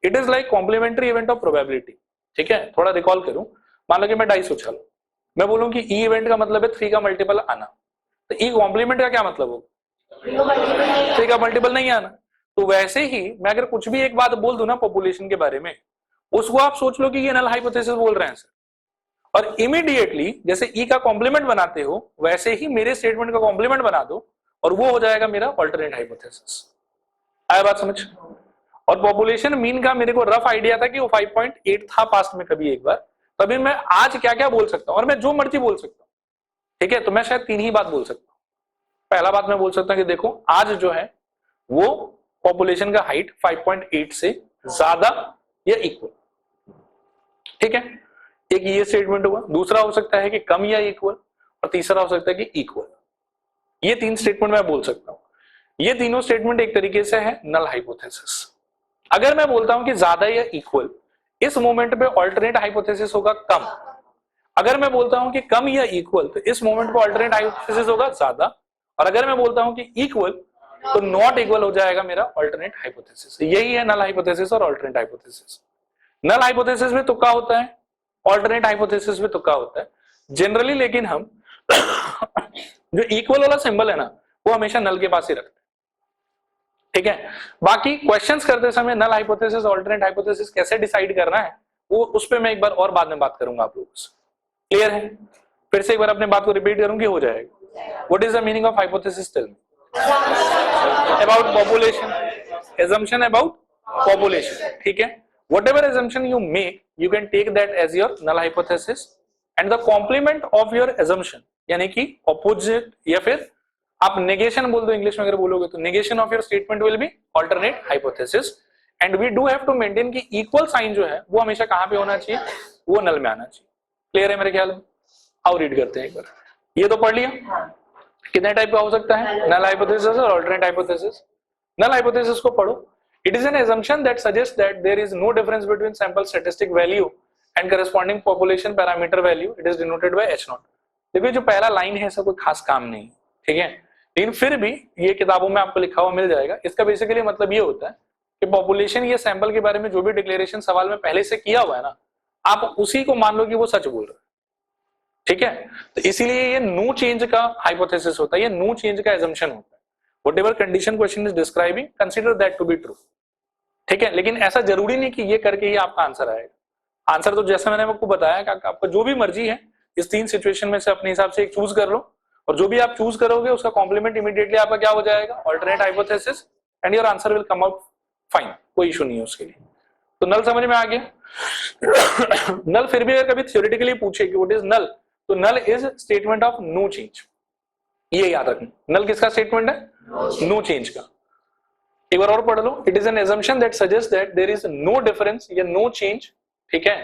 It is like complementary event of probability. ठीक है, थोड़ा रिकॉल करूं, मान लो कि मैं डाइस उछालूं, मैं बोलूं कि ई इवेंट का मतलब है 3 का मल्टीपल आना, तो ई कॉम्प्लीमेंट का क्या मतलब होगा? 3 का मल्टीपल नहीं आना। तो वैसे ही मैं अगर कुछ भी एक बात बोल दूं ना पॉपुलेशन के बारे में, उसको आप सोच लो कि ये नल हाइपोथेसिस बोल रहे हैं सर, और इमीडिएटली जैसे ई का कॉम्प्लीमेंट बनाते हो वैसे ही मेरे स्टेटमेंट का कॉम्प्लीमेंट बना दो और वो हो जाएगा मेरा अल्टरनेट हाइपोथेसिस। आया बात समझ? और पॉपुलेशन मीन का मेरे को रफ आइडिया था कि वो 5.8 था पास्ट में कभी एक बार, तभी मैं आज क्या क्या बोल सकता हूं, और मैं जो मर्जी बोल सकता हूं। ठीक है, तो मैं शायद 3 ही बात बोल सकता हूं। पहला बात मैं बोल सकता हूं कि देखो आज जो है वो पॉपुलेशन का हाइट 5.8 से ज्यादा या इक्वल। ठीक है, एक ये स्टेटमेंट हुआ। दूसरा हो सकता है कि कम या इक्वल, और तीसरा हो सकता है कि इक्वल। ये 3 स्टेटमेंट मैं बोल सकता हूं। ये तीनों स्टेटमेंट एक तरीके से है नल हाइपोथेसिस। अगर मैं बोलता हूं कि ज्यादा या इक्वल, इस मोमेंट पे अल्टरनेट हाइपोथेसिस होगा कम। अगर मैं बोलता हूं कि कम या इक्वल, तो इस मोमेंट पे अल्टरनेट हाइपोथेसिस होगा ज्यादा। और अगर मैं बोलता हूं कि इक्वल, तो नॉट इक्वल हो जाएगा मेरा अल्टरनेट हाइपोथेसिस। यही है नल हाइपोथेसिस और अल्टरनेट हाइपोथेसिस। नल हाइपोथेसिस में तुक्का होता है, अल्टरनेट हाइपोथेसिस में तुक्का होता है जनरली, लेकिन हम जो इक्वल वाला सिंबल है ना, वो हमेशा नल के पास ही रखते हैं। ठीक है, बाकी क्वेश्चंस करते समय नल हाइपोथेसिस अल्टरनेट हाइपोथेसिस कैसे डिसाइड करना है वो उस पे मैं एक बार और बाद में बात करूंगा आप लोगों से। क्लियर है? फिर से एक बार अपने बात को रिपीट करूंगी, हो जाएगा। What is the meaning of hypothesis? Tell me. About population, assumption about population। ठीक है, whatever assumption you make you can take that as your null hypothesis and the complement of your assumption यानी कि opposite, या फिर आप negation बोल दो English में अगर बोलोगे तो negation of your statement will be alternate hypothesis and we do have to maintain कि equal sign जो है वो हमेशा कहां पे होना चाहिए? वो null में आना चाहिए। क्लियर है मेरे ख्याल में? आओ रीड करते हैं एक बार। ये तो पढ़ लिया, कितने टाइप का हो सकता है नल हाइपोथेसिस और अल्टरनेट हाइपोथेसिस। नल हाइपोथेसिस को पढ़ो। It is an assumption that suggests that there is no difference between sample statistic value and corresponding population parameter value. It is denoted by h0। देखिए जो पहला line है इसका कोई खास काम नहीं, ठीक है, लेकिन फिर भी ये किताबों में आपको लिखा हुआ मिल जाएगा। इसका बेसिकली मतलब ये होता है कि पॉपुलेशन या सैंपल के बारे में जो भी डिक्लेरेशन सवाल में पहले से किया हुआ है ना, आप उसी को मान लो कि वो सच बोल रहे हैं। ठीक है, तो इसीलिए ये नो चेंज का हाइपोथेसिस होता है, ये नो चेंज का assumption होता है। Whatever condition question is describing, consider that to be true। ठीक है, लेकिन ऐसा जरूरी नहीं कि ये करके ही आपका आंसर आएगा। आंसर तो जैसे मैंने आपको बताया कि आपका जो भी मर्जी है इस 3 सिचुएशन में से अपने हिसाब से एक चूज कर लो, और जो भी आप चूज करोगे उसका कॉम्प्लीमेंट इमीडिएटली आपका क्या हो जाएगा? Alternate hypothesis, and your answer will come out fine, कोई इशू नहीं है उसके लिए। तो नल समझ में आ गया? नल फिर भी अगर कभी थ्योरेटिकली पूछे कि व्हाट इज नल, तो null is statement of no change. ये याद रखना, नल किसका स्टेटमेंट है? नो चेंज का। एक बार और पढ़ लो। It is an assumption that suggests that there is no difference या no change, ठीक है,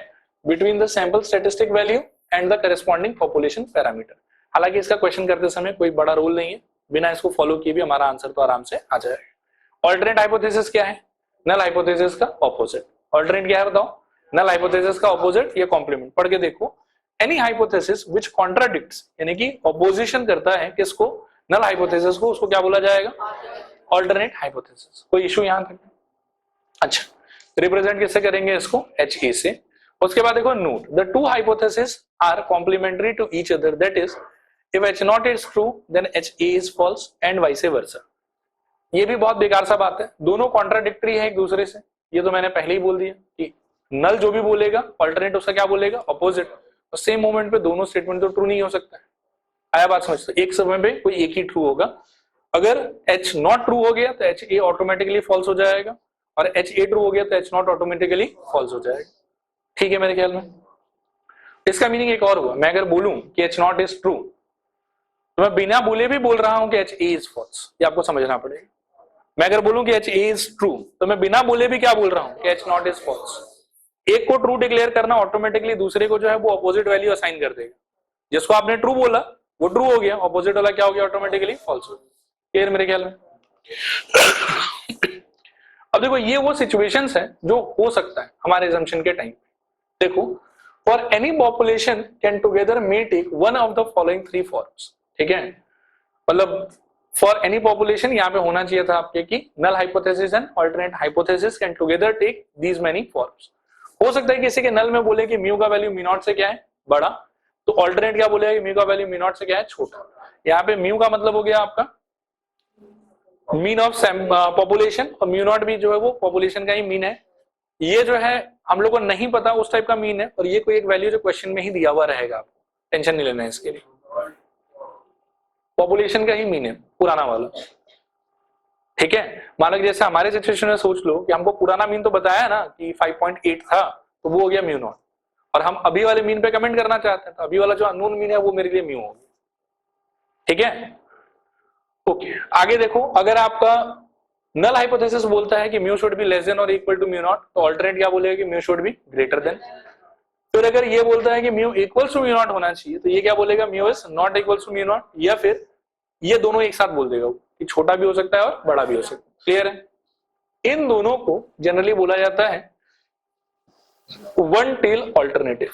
between the sample statistic value and the corresponding population parameter। हालांकि इसका क्वेश्चन करते समय कोई बड़ा रूल नहीं है, बिना इसको फॉलो किए भी हमारा आंसर तो आराम से आ जाएगा। अल्टरनेट हाइपोथेसिस क्या है? नल हाइपोथेसिस का ऑपोजिट। अल्टरनेट क्या है बताओ? नल हाइपोथेसिस का ऑपोजिट या कॉम्प्लीमेंट। पढ़ के देखो। एनी हाइपोथेसिस विच कॉन्ट्राडिक्ट्स यानी कि ऑपोजिशन करता है किसको? नल हाइपोथेसिस को, उसको क्या बोला जाएगा? Alternate hypothesis. कोई इशू यहां तक? अच्छा, रिप्रेजेंट किससे करेंगे इसको? एच ए से। उसके बाद देखो note, the two hypothesis are complementary to each other, that is if H not is true then H A is false and vice versa. ये भी बहुत बेकार सा बात है, दोनों कॉन्ट्राडिक्टरी है एक दूसरे से। ये तो मैंने पहले ही बोल दिया कि नल जो भी बोलेगा ऑल्टरनेट उसका क्या बोलेगा, ऑपोजिट। तो सेम मोमेंट पे दोनों स्टेटमेंट तो ट्रू नहीं हो सकता है। आया बात समझ? तो एक समय पे कोई एक ही ट्रू होगा। अगर H नॉट ट्रू हो गया तो H ए ऑटोमेटिकली फॉल्स हो जाएगा, और H ए ट्रू हो गया तो H नॉट ऑटोमेटिकली फॉल्स हो जाएगा। ठीक है मेरे ख्याल में। इसका मीनिंग एक और हुआ, मैं अगर बोलूं कि H नॉट इज ट्रू तो मैं बिना बोले भी बोल रहा हूं कि H ए इज फॉल्स, ये आपको समझना पड़ेगा। मैं अगर बोलूं कि H ए इज ट्रू तो मैं बिना बोले भी क्या बोल रहा हूं कि H नॉट इज फॉल्स। एक को ट्रू डिक्लेयर करना ऑटोमेटिकली दूसरे को जो है वो अपोजिट वैल्यू असाइन कर देगा। जिसको आपने ट्रू बोला वो ट्रू हो गया, अपोजिट वाला क्या हो गया, ऑटोमेटिकली फॉल्स हो गया। क्लियर मेरे ख्याल में। अब देखो ये वो सिचुएशंस है जो हो सकता है हमारे assumption के टाइम। देखो for any population can together may take one of the following three forms. ठीक है, मतलब फॉर एनी पॉपुलेशन यहाँ पे होना चाहिए था आपके कि null hypothesis and alternate hypothesis can together take these many forms. हो सकता है किसी के नल में बोले कि म्यू का वैल्यू म्यू नॉट से क्या है, बड़ा, तो अल्टरनेट क्या बोलेगा कि म्यू का वैल्यू म्यू नॉट से क्या है, छोटा। यहाँ पे म्यू का मतलब हो गया आपका मीन ऑफ पॉपुलेशन, और म्यू नॉट भी जो है वो पॉपुलेशन का ही मीन है। ये जो है हम लोग को नहीं पता उस टाइप का मीन है, और ये कोई एक वैल्यू जो क्वेश्चन में ही दिया हुआ रहेगा, आपको टेंशन नहीं लेना है इसके लिए। पॉपुलेशन का ही मीन है पुराना वाला। ठीक है, मान लो जैसे हमारे सिचुएशन में सोच लो कि हमको पुराना मीन तो बताया ना कि 5.8 था, तो वो हो गया म्यू नॉट, और हम अभी वाले मीन पे कमेंट करना चाहते हैं, तो अभी वाला जो अननोन मीन है वो मेरे लिए म्यू हो गया। ठीक है, ओके। आगे देखो, अगर आपका नल हाइपोथेसिस बोलता है कि mu should be less than और इक्वल टू म्यू नॉट, तो अल्टरनेट क्या बोलेगा कि mu should be greater than. फिर अगर ये बोलता है कि mu equal to mu not होना चाहिए, तो ये क्या बोलेगा, mu is not equal to mu not, या फिर ये दोनों एक साथ बोल देगा कि छोटा भी हो सकता है और बड़ा भी हो सकता है। क्लियर है? इन दोनों को जनरली बोला जाता है वन टेल ऑल्टरनेटिव।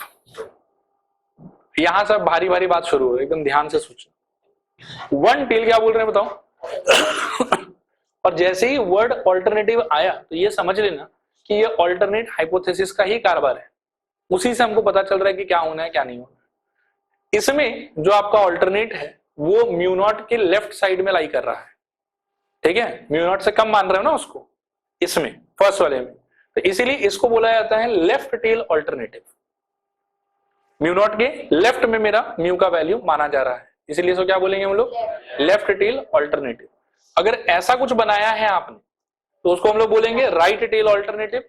यहां से भारी भारी बात शुरू हो, एकदम ध्यान से सोचो। वन टेल क्या बोल रहे हैं बताओ? और जैसे ही वर्ड ऑल्टरनेटिव आया तो ये समझ लेना कि ये ऑल्टरनेट हाइपोथेसिस का ही कारबार है। उसी से हमको पता चल रहा है कि क्या होना है क्या नहीं होना। इसमें जो आपका ऑल्टरनेट है वो म्यू नॉट के लेफ्ट साइड में लाई कर रहा है। ठीक है, म्यू नॉट से कम मान रहे हो ना उसको, इसमें फर्स्ट वाले में, तो इसीलिए इसको बोला जाता है left tail alternative. Mu not के लेफ्ट में मेरा म्यू का वैल्यू माना जा रहा है, इसीलिए इसको क्या बोलेंगे हम लोग, लेफ्ट टेल ऑल्टरनेटिव। अगर ऐसा कुछ बनाया है आपने तो उसको हम लोग बोलेंगे राइट टेल ऑल्टरनेटिव,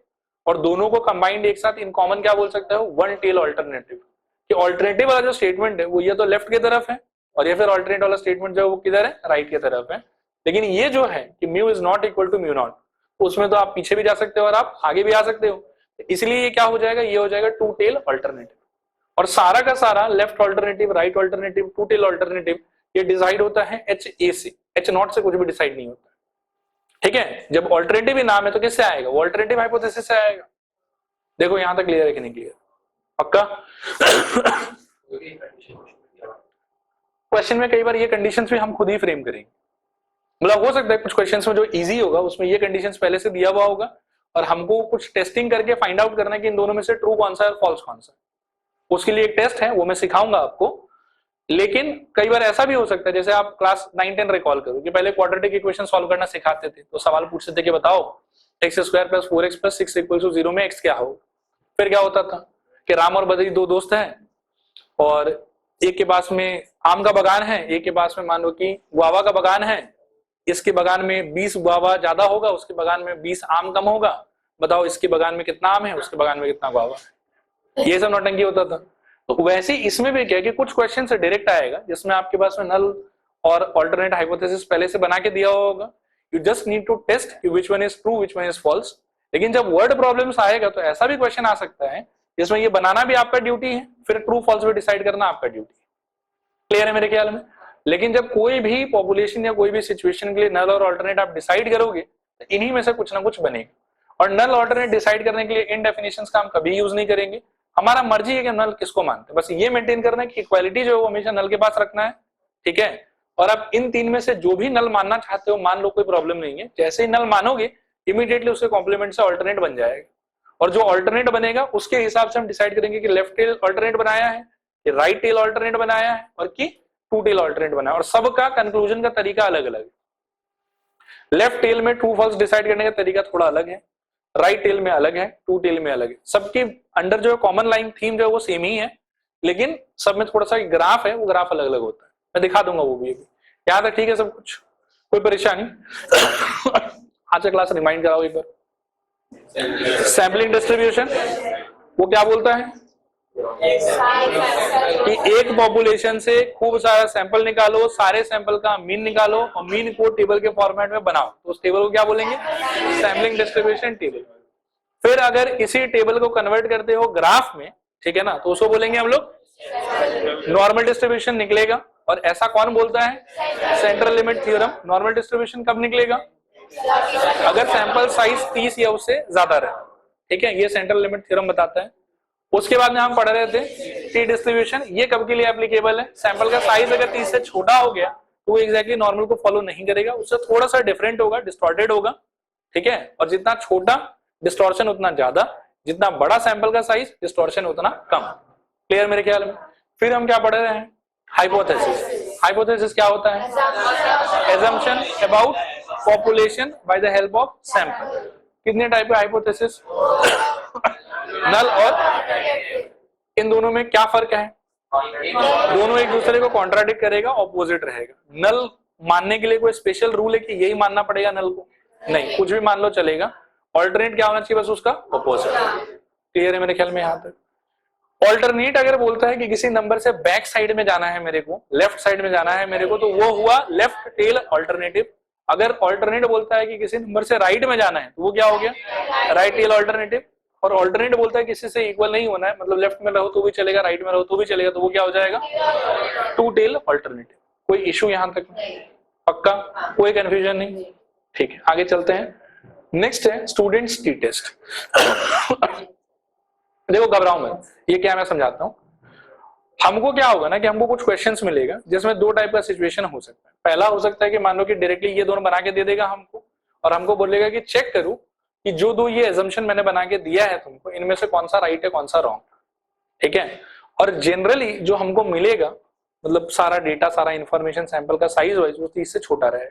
और दोनों को कंबाइंड एक साथ इन कॉमन क्या बोल सकते हो, वन टेल ऑल्टरनेटिव। कि ऑल्टरनेटिव वाला जो स्टेटमेंट है वो ये तो लेफ्ट की तरफ है, और ये फिर ऑल्टरनेट वाला स्टेटमेंट जो है वो किधर है, राइट की तरफ है। लेकिन ये जो है कि mu is not equal to mu not, उसमें तो आप पीछे भी जा सकते हो और आप आगे भी आ सकते हो, इसलिए ये क्या हो जाएगा, ये हो जाएगा टू टेल ऑल्टरनेटिव। और सारा का सारा left alternative, right alternative, two tail alternative, ये डिसाइड होता है एच ए से, एच नॉट से कुछ भी डिसाइड नहीं होता। ठीक है, जब ऑल्टरनेटिव ही नाम है तो किससे आएगा, वो ऑल्टरनेटिव हाइपोथेसिस से आएगा। देखो यहां तक क्लियर है कि नहीं क्लियर? पक्का? क्वेश्चन में कई बार ये कंडीशंस भी हम खुद ही फ्रेम करेंगे। मतलब हो सकता है कुछ क्वेश्चंस में जो इजी होगा उसमें ये कंडीशंस पहले से दिया हुआ होगा, और हमको कुछ टेस्टिंग करके फाइंड आउट करना है कि इन दोनों में से ट्रू कौन सा है और फॉल्स कौन सा है। उसके लिए एक टेस्ट है, वो मैं सिखाऊंगा आपको। लेकिन कई बार ऐसा भी हो सकता है, जैसे आप क्लास 9-10 रिकॉल करो कि पहले क्वाड्रेटिक इक्वेशन सॉल्व करना सिखाते थे, तो सवाल पूछते थे कि बताओ x square plus 4x plus 6 equal to 0 में x क्या हो। फिर क्या होता था कि राम और बद्री दो दोस्त हैं, और एक के पास में आम का बगान है, एक के पास में मान लो कि गुआवा का बगान है। इसके बगान में 20 गुआवा ज्यादा होगा, उसके बगान में 20 आम कम होगा। बताओ इसके बगान में कितना आम है, उसके बगान में कितना गुआवा है। ये सब नौटंकी होता था। तो वैसे इसमें भी क्या कि कुछ क्वेश्चन से डायरेक्ट आएगा जिसमें आपके पास में नल और ऑल्टरनेट हाइपोथेसिस पहले से बना के दिया होगा। You just need to test कि which one is true which one is false. लेकिन जब वर्ड प्रॉब्लम्स आएगा तो ऐसा भी क्वेश्चन आ सकता है जिसमें ये बनाना भी आपका ड्यूटी है, फिर ट्रू फॉल्स भी डिसाइड करना आपका ड्यूटी है। क्लियर है मेरे ख्याल में? लेकिन जब कोई भी पॉपुलेशन या कोई भी सिचुएशन के लिए नल और ऑल्टरनेट आप डिसाइड करोगे तो इन्हीं में से कुछ ना कुछ बनेगा। और नल ऑल्टरनेट डिसाइड करने के लिए इन डेफिनेशंस का हम कभी यूज नहीं करेंगे। हमारा मर्जी है कि नल किसको मानते हैं, बस ये मेंटेन करना है कि इक्वालिटी जो है वो हमेशा नल के पास रखना है। ठीक है, और आप इन तीन में से जो भी नल मानना चाहते हो मान लो, कोई प्रॉब्लम नहीं है। जैसे ही नल मानोगे इमीडिएटली उसके कॉम्प्लीमेंट से ऑल्टरनेट बन जाएगा, और जो ऑल्टरनेट बनेगा उसके हिसाब से हम डिसाइड करेंगे कि लेफ्ट टेल ऑल्टरनेट बनाया है, कि राइट टेल ऑल्टरनेट बनाया है, और कि टू टेल ऑल्टरनेट बनाया है। और सबका कंक्लूजन का तरीका अलग अलग है। लेफ्ट टेल में ट्रू फॉल्स डिसाइड करने का तरीका थोड़ा अलग है, राइट टेल में अलग है, टू टेल में अलग है। सबके अंडर जो है कॉमन लाइन थीम जो है वो सेम ही है, लेकिन सब में थोड़ा सा ग्राफ है, वो ग्राफ अलग अलग होता है। मैं दिखा दूंगा वो भी। याद है? ठीक है सब कुछ, कोई परेशानी? आज का क्लास रिमाइंड कराओ एक बार। सैम्पलिंग डिस्ट्रीब्यूशन वो क्या बोलता है कि एक पॉपुलेशन से खूब सारा सैंपल निकालो, सारे सैंपल का मीन निकालो और मीन को टेबल के फॉर्मेट में बनाओ, तो उस टेबल को क्या बोलेंगे? Sampling distribution table. फिर अगर इसी टेबल को कन्वर्ट करते हो ग्राफ में, ठीक है ना, तो उसको बोलेंगे हम लोग नॉर्मल डिस्ट्रीब्यूशन निकलेगा। और ऐसा कौन बोलता है? Central limit theorem. Normal distribution कब निकलेगा? अगर सैंपल साइज 30 या उससे ज्यादा रहे, ठीक है, ये सेंट्रल लिमिट थ्योरम बताता है। उसके बाद में हम पढ़ रहे थे टी डिस्ट्रीब्यूशन, ये कब के लिए एप्लीकेबल है? सैंपल का साइज अगर 30 से छोटा हो गया तो वो एग्जैक्टली नॉर्मल को फॉलो नहीं करेगा, उससे थोड़ा सा डिफरेंट होगा, डिस्टॉर्टेड होगा, ठीक है। और जितना छोटा डिस्टॉर्शन उतना ज्यादा, जितना बड़ा सैंपल का साइज डिस्टॉर्शन उतना कम। क्लियर मेरे ख्याल में? फिर हम क्या पढ़ रहे हैं? हाइपोथेसिस। हाइपोथेसिस क्या होता है? Assumption about population by the help of sample. कितने टाइप के हाइपोथेसिस? नल और इन दोनों में क्या फर्क है? दोनों एक दूसरे को कॉन्ट्राडिक्ट करेगा, ऑपोजिट रहेगा। नल मानने के लिए कोई स्पेशल रूल है कि यही मानना पड़ेगा नल को? नहीं, कुछ भी मान लो चलेगा। ऑल्टरनेट क्या होना चाहिए? बस उसका ऑपोजिट। क्लियर है मेरे ख्याल में? यहाँ तक ऑल्टरनेट अगर बोलता है कि किसी नंबर से बैक साइड में जाना है मेरे को, लेफ्ट साइड में जाना है मेरे को, तो वो हुआ लेफ्ट टेल ऑल्टरनेटिव। अगर ऑल्टरनेट बोलता है कि किसी नंबर से राइट में जाना है, तो वो क्या हो गया? Right tail alternative. और ऑल्टरनेट बोलता है किसी से इक्वल नहीं होना है, मतलब लेफ्ट में रहो तो भी चलेगा, राइट में रहो तो भी चलेगा, तो वो क्या हो जाएगा? Two tail alternative. कोई इश्यू यहां तक? पक्का? कोई कंफ्यूजन नहीं? ठीक है, आगे चलते हैं। नेक्स्ट है स्टूडेंट्स टी टेस्ट। देखो घबराओ मत, ये क्या मैं समझाता हूँ। हमको क्या होगा ना कि हमको कुछ क्वेश्चंस मिलेगा जिसमें दो टाइप का सिचुएशन हो सकता है। पहला हो सकता है कि मान लो कि डायरेक्टली ये दोनों बना के दे देगा हमको, और हमको बोलेगा कि चेक करो कि जो दो ये एजम्पशन मैंने बना के दिया है तुमको, इनमें से कौन सा राइट है कौन सा रॉन्ग, ठीक है। और जनरली जो हमको मिलेगा, मतलब सारा डेटा, सारा इंफॉर्मेशन सैंपल का साइज वाइज वो 30 से छोटा रहे।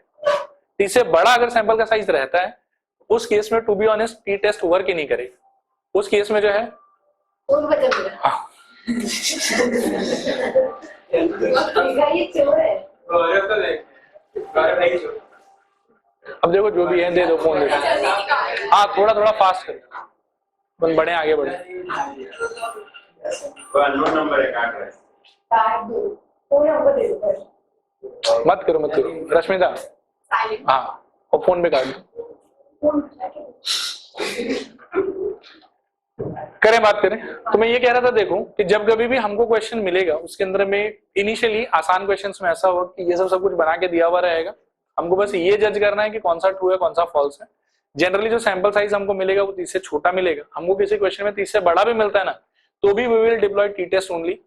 30 से बड़ा अगर सैंपल का साइज रहता है, उस केस में to be honest t test work ही नहीं करेगा। उस केस में जो है अब देखो जो भी है दे दो, फोन दे दो। हाँ थोड़ा थोड़ा फास्ट करो, बढ़े आगे बढ़े। मत करो मत करो रश्मिता। हाँ और फोन पे काट दो। करें बात करें तो मैं ये कह रहा था, देखो कि जब कभी भी हमको क्वेश्चन मिलेगा उसके अंदर में इनिशियली आसान क्वेश्चंस में ऐसा हो कि ये सब कुछ बना के दिया हुआ रहेगा, हमको बस ये जज करना है कि कौन सा ट्रू है कौन सा फॉल्स है। जनरली जो सैंपल साइज हमको मिलेगा वो 30 से छोटा मिलेगा। हमको किसी क्वेश्चन में 30 से बड़ा भी मिलता है ना, तो भी we will deploy T test only.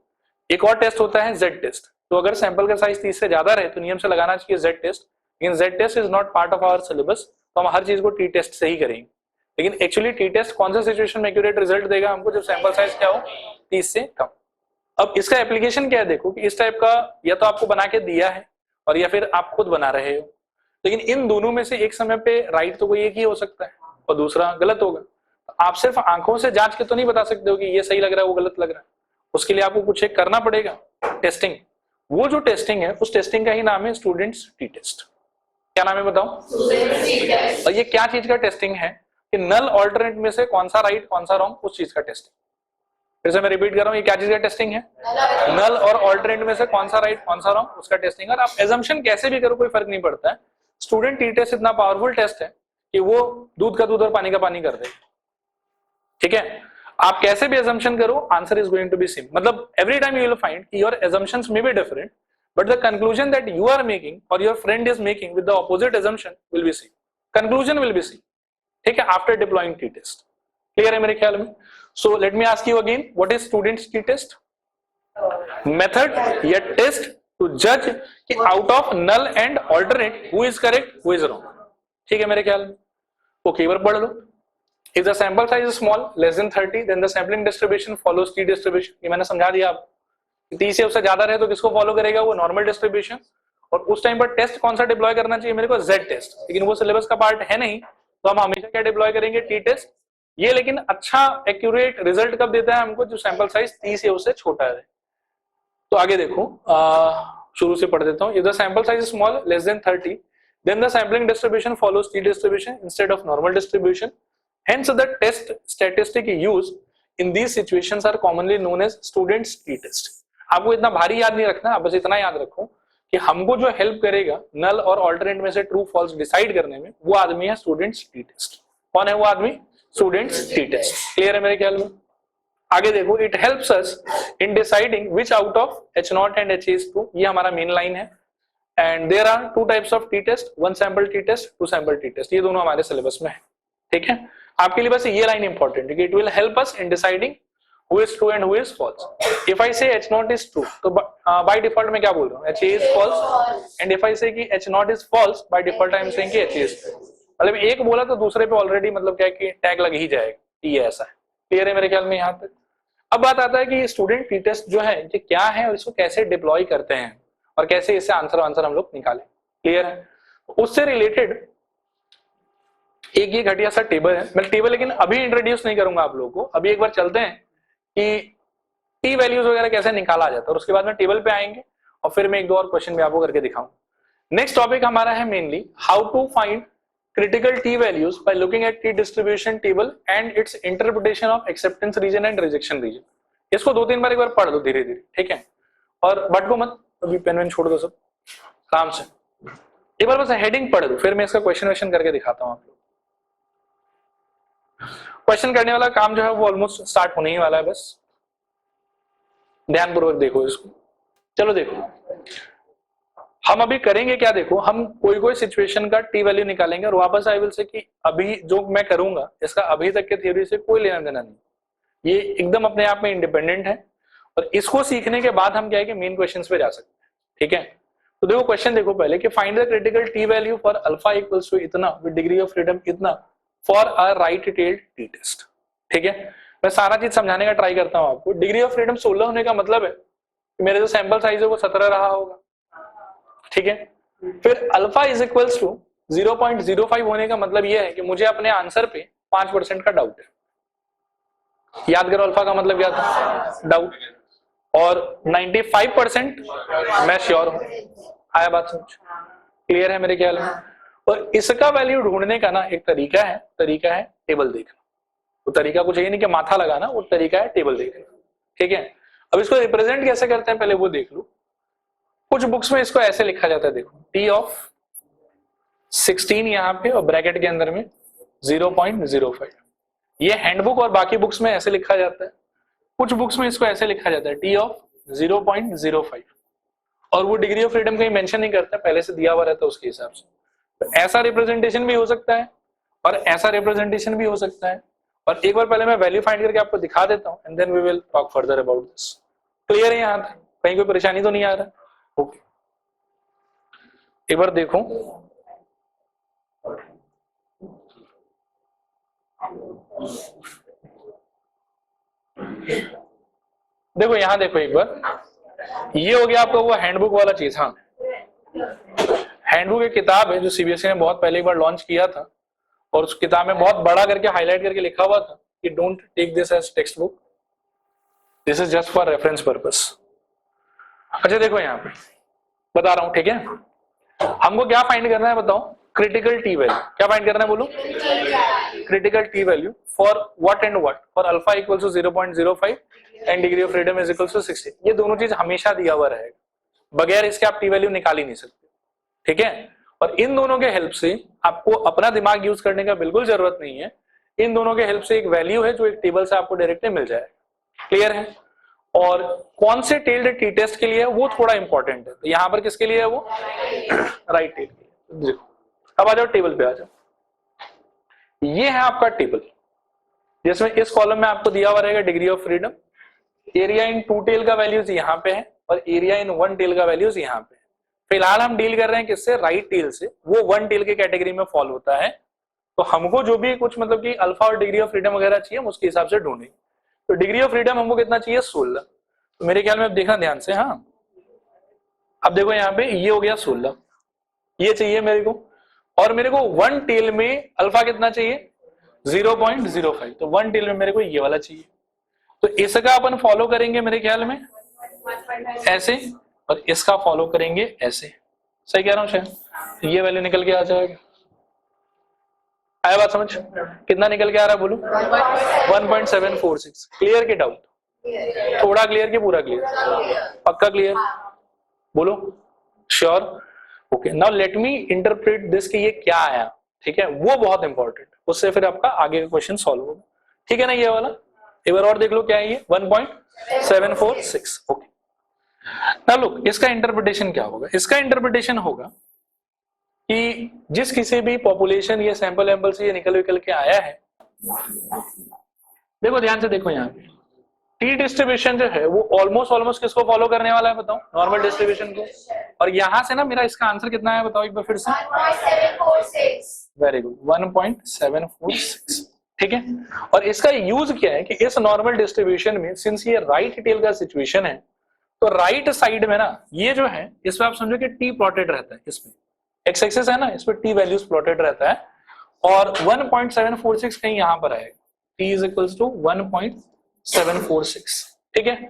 एक और टेस्ट होता है जेड टेस्ट। तो अगर सैंपल का साइज 30 से ज्यादा रहे तो नियम से लगाना चाहिए जेड टेस्ट, लेकिन Z test is not part of our syllabus, तो हम हर चीज को टी टेस्ट से ही करेंगे। लेकिन एक्चुअली टी टेस्ट कौन सा सिचुएशन में एक्यूरेट रिजल्ट देगा हमको? जब सैंपल साइज क्या हो 30 से कम। अब इसका एप्लीकेशन क्या है? देखो कि इस टाइप का या तो आपको बना के दिया है और या फिर आप खुद बना रहे हो, लेकिन इन दोनों में से एक समय पे राइट तो कोई एक ही हो सकता है और दूसरा गलत होगा। आप सिर्फ आंखों से जांच के तो नहीं बता सकते हो कि ये सही लग रहा है वो गलत लग रहा है। उसके लिए आपको कुछ एक करना पड़ेगा, टेस्टिंग। वो जो टेस्टिंग है उस टेस्टिंग का ही नाम है स्टूडेंट्स टी टेस्ट। क्या नाम है बताओ? और ये क्या चीज का टेस्टिंग है कि नल ऑल्टरनेट में से कौन सा राइट कौन सा रॉन्ग, उस चीज का टेस्टिंग। फिर से मैं रिपीट कर रहा हूं, ये क्या चीज का टेस्टिंग है? नल और ऑल्टरनेट में से कौन सा राइट कौन सा रॉन्ग, उसका टेस्टिंग। और आप एजम्पशन कैसे भी करो कोई फर्क नहीं पड़ता है। स्टूडेंट टी टेस्ट इतना पावरफुल टेस्ट है कि वो दूध का दूध और पानी का पानी कर दे, ठीक है। आप कैसे भी एजम्पशन करो, answer is going to be same. मतलब every time you will find your assumptions may be different, but the conclusion that you are making or your friend is making with the opposite assumption will be same. Conclusion will be same. ठीक है, after deploying t-test. Clear है मेरे ख्याल में? So let me ask you again, what is students t-test? Method या test to judge कि out of null and alternate who is correct, who is wrong. ठीक है मेरे ख्याल में? Okay, एक बार पढ़ लो. If the sample size is small, less than 30, then the sampling distribution follows t-distribution. ये मैंने समझा दिया आपको। 30 से उससे ज्यादा रहे तो किसको फॉलो करेगा? वो नॉर्मल डिस्ट्रीब्यूशन। और उस टाइम पर टेस्ट कौन सा डिप्लॉय करना चाहिए मेरे को? Z test. लेकिन वो सिलेबस का पार्ट है नहीं, तो हम हमेशा क्या डिप्लॉय करेंगे? T test. ये लेकिन अच्छा एक्यूरेट रिजल्ट कब देता है हमको, जो सैंपल साइज 30 या उससे छोटा है। तो आगे देखो, शुरू से पढ़ देता हूँ। If the sample size small less than 30 then the sampling distribution follows t distribution instead of normal distribution, hence the test statistic used in these situations are commonly known as students t test। आपको इतना भारी याद नहीं रखना, आप बस इतना याद रखो कि हमको जो हेल्प करेगा नल और ऑल्टरनेट में से ट्रू फॉल्स डिसाइड करने में, वो आदमी है स्टूडेंट्स टी टेस्ट। कौन है वो आदमी? Students T test. क्लियर है मेरे ख्याल में? आगे देखो, it helps us in deciding which out of H0 and H2, ये हमारा मेन लाइन है। And there are two types of T test, one sample T test, two sample T test, ये दोनों हमारे सिलेबस में है। ठीक है, आपके लिए बस ये लाइन इंपॉर्टेंट है कि it will help us in deciding who is true and who is false. If I say H0 is true, तो by default मैं क्या बोल रहा हूँ? HA is false. And if I say कि H0 is false, by default I am saying कि HA is false. मतलब एक बोला तो दूसरे पे ऑलरेडी मतलब क्या है कि टैग लग ही जाएगा, ये ऐसा है। क्लियर है मेरे ख्याल में यहाँ तक? अब बात आता है कि स्टूडेंट टी टेस्ट जो है ये क्या है और इसको कैसे डिप्लॉय करते हैं और कैसे इससे आंसर हम लोग निकालें। क्लियर है? उससे रिलेटेड एक ये घटिया सा टेबल है। मैं टेबल लेकिन अभी इंट्रोड्यूस नहीं करूंगा आप लोगों को, अभी एक बार चलते हैं कि टी वैल्यूज वगैरह कैसे निकाला जाता है और उसके बाद में टेबल पे आएंगे और फिर मैं एक दो और क्वेश्चन भी आपको करके दिखाऊंगा। नेक्स्ट टॉपिक हमारा है mainly how to find critical T values by looking at T distribution table and its interpretation of acceptance region and rejection region. इसको दो तीन बार एक बार पढ़ लो धीरे धीरे, ठीक है? और बटको मत, अभी पेन वेन छोड़ दो सब, आराम से एक बार बस हेडिंग पढ़ दो, फिर मैं इसका क्वेश्चन करके दिखाता हूँ आप लोग। क्वेश्चन करने वाला काम जो है वो ऑलमोस्ट स्टार्ट होने ही वाला है, बस ध्यानपूर्वक देखो इसको। चलो देखो हम अभी करेंगे क्या, देखो हम कोई सिचुएशन का टी वैल्यू निकालेंगे और वापस आई विल से कि अभी जो मैं करूंगा इसका अभी तक के थ्योरी से कोई लेना देना नहीं, ये एकदम अपने आप में इंडिपेंडेंट है। और इसको सीखने के बाद हम क्या है कि मेन क्वेश्चंस पे जा सकते हैं। ठीक है, तो देखो क्वेश्चन देखो पहले कि find the critical T value for alpha equals to इतना विद डिग्री ऑफ फ्रीडम इतना for a right tailed T test. ठीक है, मैं सारा चीज समझाने का ट्राई करता हूं आपको। डिग्री ऑफ फ्रीडम 16 होने का मतलब है कि मेरे जो सैंपल साइज है वो 17 रहा होगा। ठीक है, फिर अल्फा इज इक्वल्स टू 0.05 होने का मतलब यह है कि मुझे अपने आंसर पे 5% का डाउट है। याद करो अल्फा का मतलब क्या था? डाउट। और 95% मैं श्योर हूं। आया बात समझ? क्लियर है मेरे ख्याल में? और इसका वैल्यू ढूंढने का ना एक तरीका है टेबल देखना। वो तरीका कुछ ये नहीं कि माथा लगाना, वो तरीका है टेबल देखना। ठीक है, अब इसको रिप्रेजेंट कैसे करते हैं पहले वो देख लो। कुछ बुक्स में इसको ऐसे लिखा जाता है, देखो टी ऑफ 16 यहाँ पे और ब्रैकेट के अंदर में 0.05। ये हैंडबुक और बाकी बुक्स में ऐसे लिखा जाता है। कुछ बुक्स में इसको ऐसे लिखा जाता है टी ऑफ 0.05 और वो डिग्री ऑफ फ्रीडम कहीं मेंशन नहीं करता, पहले से दिया हुआ रहता है उसके हिसाब से। तो ऐसा रिप्रेजेंटेशन भी हो सकता है और ऐसा रिप्रेजेंटेशन भी हो सकता है। और एक बार पहले मैं वैल्यू फाइंड करके आपको दिखा देता हूं and then we will talk further about this. Clear है यहां तक? कहीं कोई परेशानी तो नहीं आ रहा? ओके, एक बार देखो देखो यहां देखो एक बार, ये हो गया आपका वो हैंडबुक वाला चीज। हाँ, हैंडबुक एक किताब है जो सीबीएसई ने बहुत पहले एक बार लॉन्च किया था और उस किताब में बहुत बड़ा करके हाईलाइट करके लिखा हुआ था कि don't take this as textbook, this is just for reference purpose. अच्छा देखो यहाँ पे बता रहा हूं, ठीक है? हमको क्या फाइंड करना है बताओ? Critical T value. क्या फाइंड करना है बोलो? Critical T value for what and what? For alpha equals to 0.05 and degree of freedom is equals to 60। ये दोनों चीज हमेशा दिया हुआ रहेगा, बगैर इसके आप टी वैल्यू निकाल ही नहीं सकते। ठीक है, और इन दोनों के हेल्प से आपको अपना दिमाग यूज करने का बिल्कुल जरूरत नहीं है। इन दोनों के हेल्प से एक वैल्यू है जो एक टेबल से आपको डायरेक्टली मिल जाएगा। क्लियर है? और कौन से टेल्ड टी टेस्ट के लिए वो थोड़ा इंपॉर्टेंट है। तो यहां पर किसके लिए है वो? राइट टेल के लिए। देखो अब आ जाओ टेबल पे आ जाओ। ये है आपका टेबल जिसमें इस कॉलम में आपको दिया हुआ रहेगा degree of freedom, area in two tail का वैल्यूज यहाँ पे है और एरिया इन वन टेल का वैल्यूज यहाँ पे है। फिलहाल हम डील कर रहे हैं किससे? राइट टेल से। वो वन टेल के कैटेगरी में फॉल होता है। तो हमको जो भी कुछ मतलब कि अल्फा और डिग्री ऑफ फ्रीडम वगैरह चाहिए हम उसके हिसाब से ढूंढेंगे। तो डिग्री ऑफ फ्रीडम हमको कितना चाहिए? 16। तो मेरे ख्याल में अब देखना ध्यान से। हाँ, अब देखो यहाँ पे ये हो गया 16, ये चाहिए मेरे को। और मेरे को वन टेल में अल्फा कितना चाहिए? 0.05, तो 1 टेल में मेरे को ये वाला चाहिए। तो इसका अपन फॉलो करेंगे मेरे ख्याल में ऐसे, और इसका फॉलो करेंगे ऐसे। सही कह रहा हूं शायद? ये वैल्यू निकल के आ जाएगा। आया बात समझ? कितना निकल के आ रहा है बोलो? 1.746। क्लियर के डाउट? थोड़ा क्लियर के पूरा क्लियर? पक्का क्लियर? बोलो sure? Okay, now let me interpret this कि ये क्या आया। ठीक है, वो बहुत इंपॉर्टेंट, उससे फिर आपका आगे का क्वेश्चन सॉल्व होगा। ठीक है ना? ये वाला एक बार और देख लो क्या है ये 1.746। ओके, नाउ लुक, इसका इंटरप्रिटेशन क्या होगा? इसका इंटरप्रिटेशन होगा कि जिस किसी भी पॉपुलेशन या सैंपल एम्पल से ये निकल के आया है, देखो ध्यान से देखो, यहाँ पे टी डिस्ट्रीब्यूशन जो है वो ऑलमोस्ट किसको फॉलो करने वाला है बताओ? नॉर्मल डिस्ट्रीब्यूशन को। और यहां से ना मेरा इसका आंसर कितना है बताओ एक बार फिर से? 1.746। Very good, 1.746। ठीक है, और इसका यूज क्या है कि इस नॉर्मल डिस्ट्रीब्यूशन में सिंस ये राइट टेल का सिचुएशन है, तो राइट साइड में ना ये जो है इसमें आप समझो कि टी प्लॉटेड रहता है। इसमें एक्स एक्सिस है ना, इस पर टी वैल्यूज प्लॉटेड रहता है, और 1.746 कहीं यहां पर आएगा। T is equals to 1.746। ठीक है,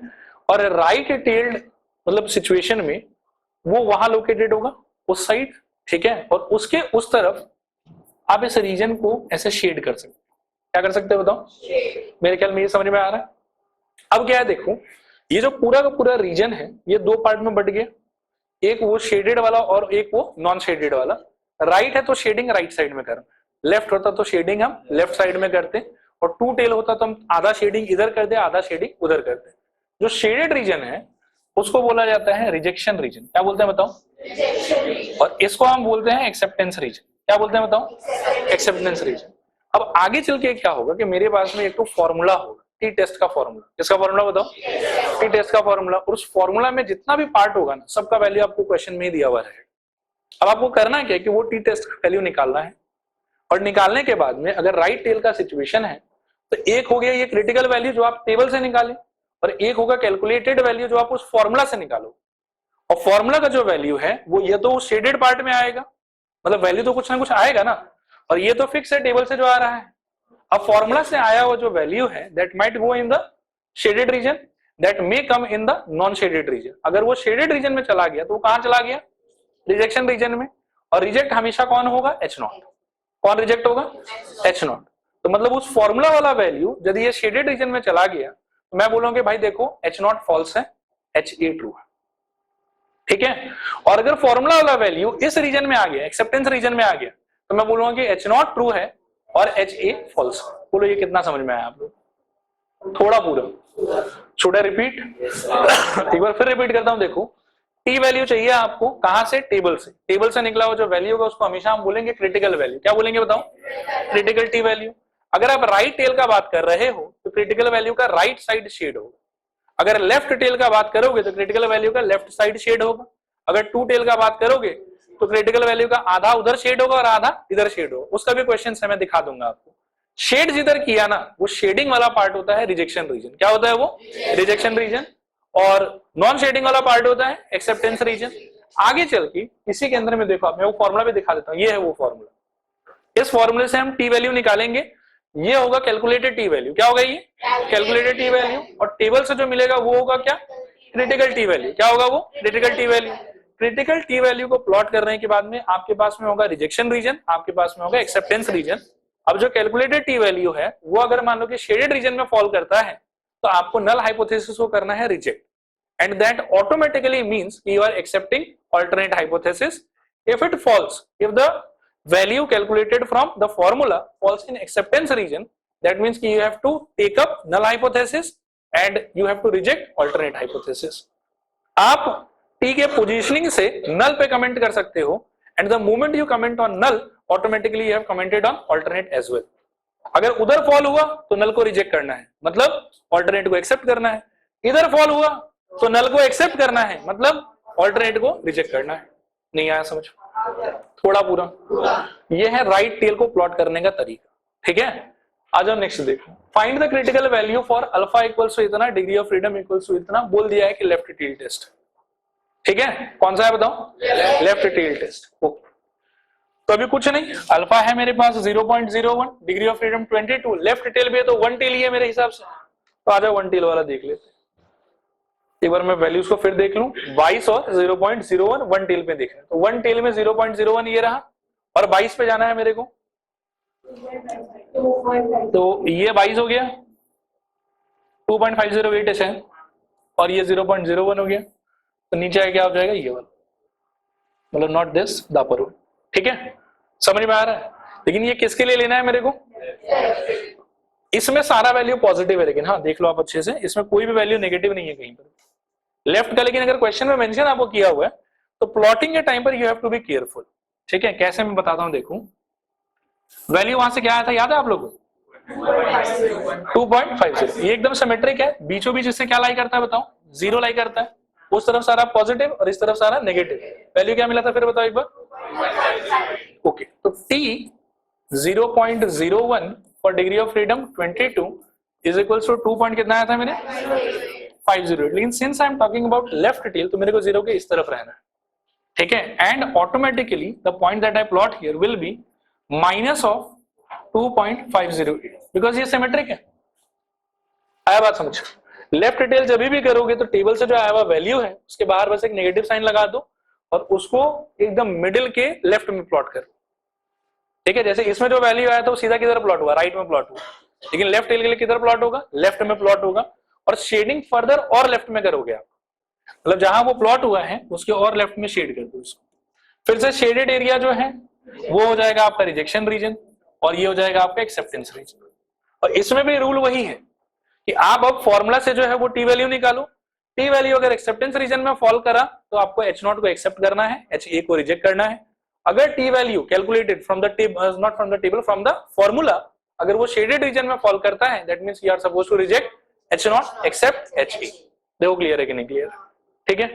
और राइट टेल्ड मतलब सिचुएशन में वो वहां लोकेटेड होगा उस साइड। ठीक है, और उसके उस तरफ आप इस रीजन को ऐसे शेड कर सकते। क्या कर सकते हो बताओ? मेरे ख्याल में ये समझ में आ रहा है। अब क्या है देखो, ये जो पूरा का पूरा रीजन है ये दो पार्ट में बट गया, एक वो शेडेड वाला और एक वो नॉन शेडेड वाला। राइट है तो शेडिंग राइट साइड में कर, लेफ्ट होता तो शेडिंग हम लेफ्ट साइड में करते, और टू टेल होता तो हम आधा शेडिंग इधर करते आधा शेडिंग उधर करते। जो शेडेड रीजन है उसको बोला जाता है रिजेक्शन रीजन। क्या बोलते हैं बताओ? और इसको हम बोलते हैं एक्सेप्टेंस रीजन। क्या बोलते हैं बताओ? Acceptance region. अब आगे चल के क्या होगा कि मेरे पास में एक तो फॉर्मूला होगा, टी टेस्ट का फॉर्मूला। किसका फॉर्मूला बताओ? टी टेस्ट का फॉर्मूला। और उस फॉर्मूला में जितना भी पार्ट होगा ना, सबका वैल्यू आपको क्वेश्चन में ही दिया हुआ रहेगा। अब आपको करना क्या है कि वो टी टेस्ट का वैल्यू निकालना है, और निकालने के बाद में अगर राइट टेल का सिचुएशन है तो एक हो गया ये क्रिटिकल वैल्यू जो आप टेबल से निकाले, और एक होगा कैलकुलेटेड वैल्यू जो आप उस फॉर्मूला से निकालो। और फॉर्मूला का जो वैल्यू है वो ये तो शेडेड पार्ट में आएगा, मतलब वैल्यू तो कुछ ना कुछ आएगा ना, और ये तो फिक्स है टेबल से जो आ रहा है। अब फॉर्मूला से आया हुआ जो वैल्यू है that might go in the shaded region, that may come in the non shaded region. अगर वो शेडेड रीजन में चला गया तो वो कहां चला गया? रिजेक्शन रीजन में। और रिजेक्ट हमेशा कौन होगा? H0। कौन रिजेक्ट होगा? H0। तो मतलब उस फॉर्मूला वाला वैल्यू यदि ये शेडेड रीजन में चला गया तो मैं बोलूंगा भाई देखो H0 फॉल्स है, HA ट्रू है। ठीक है, और अगर फॉर्मूला वाला वैल्यू इस रीजन में आ गया, एक्सेप्टेंस रीजन में आ गया, तो मैं बोलूंगा कि H0 ट्रू है और HA फॉल्स। बोलो ये कितना समझ में आया आप लोग? थोड़ा पूरा छोटा रिपीट एक बार फिर रिपीट करता हूं। देखो टी वैल्यू चाहिए आपको कहां से? टेबल से। टेबल से निकला हुआ जो वैल्यू होगा उसको हमेशा हम बोलेंगे क्रिटिकल वैल्यू। क्या बोलेंगे बताओ? Critical T value. अगर आप राइट टेल का बात कर रहे हो तो क्रिटिकल वैल्यू का राइट साइड शेड होगा। अगर लेफ्ट टेल का बात करोगे तो क्रिटिकल वैल्यू का लेफ्ट साइड शेड होगा। अगर टू टेल का बात करोगे तो क्रिटिकल वैल्यू का आधा उधर शेड होगा और आधा इधर शेड होगा। उसका भी क्वेश्चन है, मैं दिखा दूंगा आपको। शेड जिधर किया ना वो शेडिंग वाला पार्ट होता है रिजेक्शन रीजन। क्या होता है वो? Rejection region. और नॉन शेडिंग वाला पार्ट होता है एक्सेप्टेंस रीजन। आगे चल के इसी के अंदर में देखो आप, मैं वो फॉर्मूला भी दिखा देता हूं। ये है वो फॉर्मूला। इस फॉर्मूले से हम टी वैल्यू निकालेंगे। ये होगा कैलकुलेटेड टी वैल्यू। क्या होगा ये? Calculated T value. और टेबल से जो मिलेगा वो होगा क्या? Critical T value. क्या होगा वो? Critical T value. Critical T value को प्लॉट करने के बाद में आपके पास में होगा रिजेक्शन रीजन, आपके पास में होगा एक्सेप्टेंस रीजन। अब जो कैलकुलेटेड टी वैल्यू है वो अगर मान लो कि शेडेड रीजन में फॉल करता है तो आपको नल हाइपोथेसिस को करना है reject, and that automatically means you are accepting alternate hypothesis if it falls, if the value calculated from the formula falls in acceptance region, that means you have to take up null hypothesis and you have to reject alternate hypothesis. आप t के positioning से null पे comment कर सकते हो, and the moment you comment on null automatically you have commented on alternate as well. अगर उधर fall हुआ तो null को रिजेक्ट करना है, मतलब alternate को एक्सेप्ट करना है। इधर फॉल हुआ तो नल को एक्सेप्ट करना है, मतलब ऑल्टरनेट को रिजेक्ट करना है। नहीं आया समझ? थोड़ा पूरा। ये है राइट टेल को प्लॉट करने का तरीका। ठीक है, आ जाओ नेक्स्ट देखो। Find the critical value for alpha equals to इतना, degree of freedom equals to इतना। बोल दिया है कि लेफ्ट टेल टेस्ट। ठीक है, कौन सा है बताओ? Left tail test. तो अभी कुछ नहीं, अल्फा है मेरे पास 0.01, degree of freedom 22, left tail भी है तो 1 टेल ही है मेरे हिसाब से, तो आ जाओ 1 टेल वाला देख लेते हैं। एक बार मैं वैल्यूज को फिर देख लूं, 22 और 0.01 1 टेल पे देख रहे हैं, तो 1 टेल में 0.01 ये रहा, और 22 पे जाना है मेरे को, तो ये 22 हो गया, 2.508 है, और ये 0.01 हो गया, तो नीचे आके क्या हो जाएगा ये वाला, मतलब not this the upper root. ठीक है, समझ में आ रहा है? लेकिन ये किसके लिए लेना है मेरे को? इसमें सारा वैल्यू पॉजिटिव है, लेकिन हाँ देख लो आप अच्छे से, इसमें कोई भी वैल्यू नेगेटिव नहीं है कहीं पर लेफ्ट का। लेकिन अगर क्वेश्चन में मेंशन आपको किया हुआ है तो प्लॉटिंग के टाइम पर you have to be careful. ठीक है, कैसे मैं बताता हूं, देखो वैल्यू वहां से क्या आया था, याद है आप लोगों को? 2.50। ये एकदम सिमेट्रिक है, बीचों बीच इससे क्या लाई करता है बताओ? 0 लाई करता है, उस तरफ सारा पॉजिटिव और इस तरफ सारा नेगेटिव। वैल्यू क्या मिला था फिर बताओ एक बार? ओके, तो t 0.01 for degree of freedom 22 is equals to 2 point कितना आया था मेरे? 508। लेकिन since I am talking about left tail तो मेरे को 0 के इस तरफ रहना है। ठीक है, and automatically the point that I plot here will be minus of 2.508 because ये सिमेट्रिक है। आया बात समझ? लेफ्ट टेल जब भी करोगे तो टेबल से जो आया हुआ वैल्यू है उसके बाहर बस एक नेगेटिव साइन लगा दो और उसको एकदम मिडिल के लेफ्ट में प्लॉट करो। ठीक है, जैसे इसमें जो वैल्यू आया था वो सीधा किधर प्लॉट हुआ? राइट में प्लॉट हुआ। लेकिन लेफ्ट टेल के लिए किधर प्लॉट होगा? लेफ्ट में प्लॉट होगा। और शेडिंग फर्दर और लेफ्ट में करोगे आप, मतलब जहां वो प्लॉट हुआ है उसके और लेफ्ट में शेड कर दो उसको। फिर से शेडेड एरिया जो है वो हो जाएगा आपका रिजेक्शन रीजन और ये हो जाएगा आपका एक्सेप्टेंस रीजन। और इसमें भी रूल वही है कि आप अब फॉर्मूला से जो है वो टी वैल्यू निकालो। टी वैल्यू अगर एक्सेप्टेंस रीजन में फॉल करा तो आपको H0 को एक्सेप्ट करना है, HA को रिजेक्ट करना है। अगर T value calculated from the table, not from the table, from the formula, अगर वो शेडेड रीजन में फॉल करता है that means you are supposed to reject H0 accept HA। देखो क्लियर है कि नहीं क्लियर? ठीक है,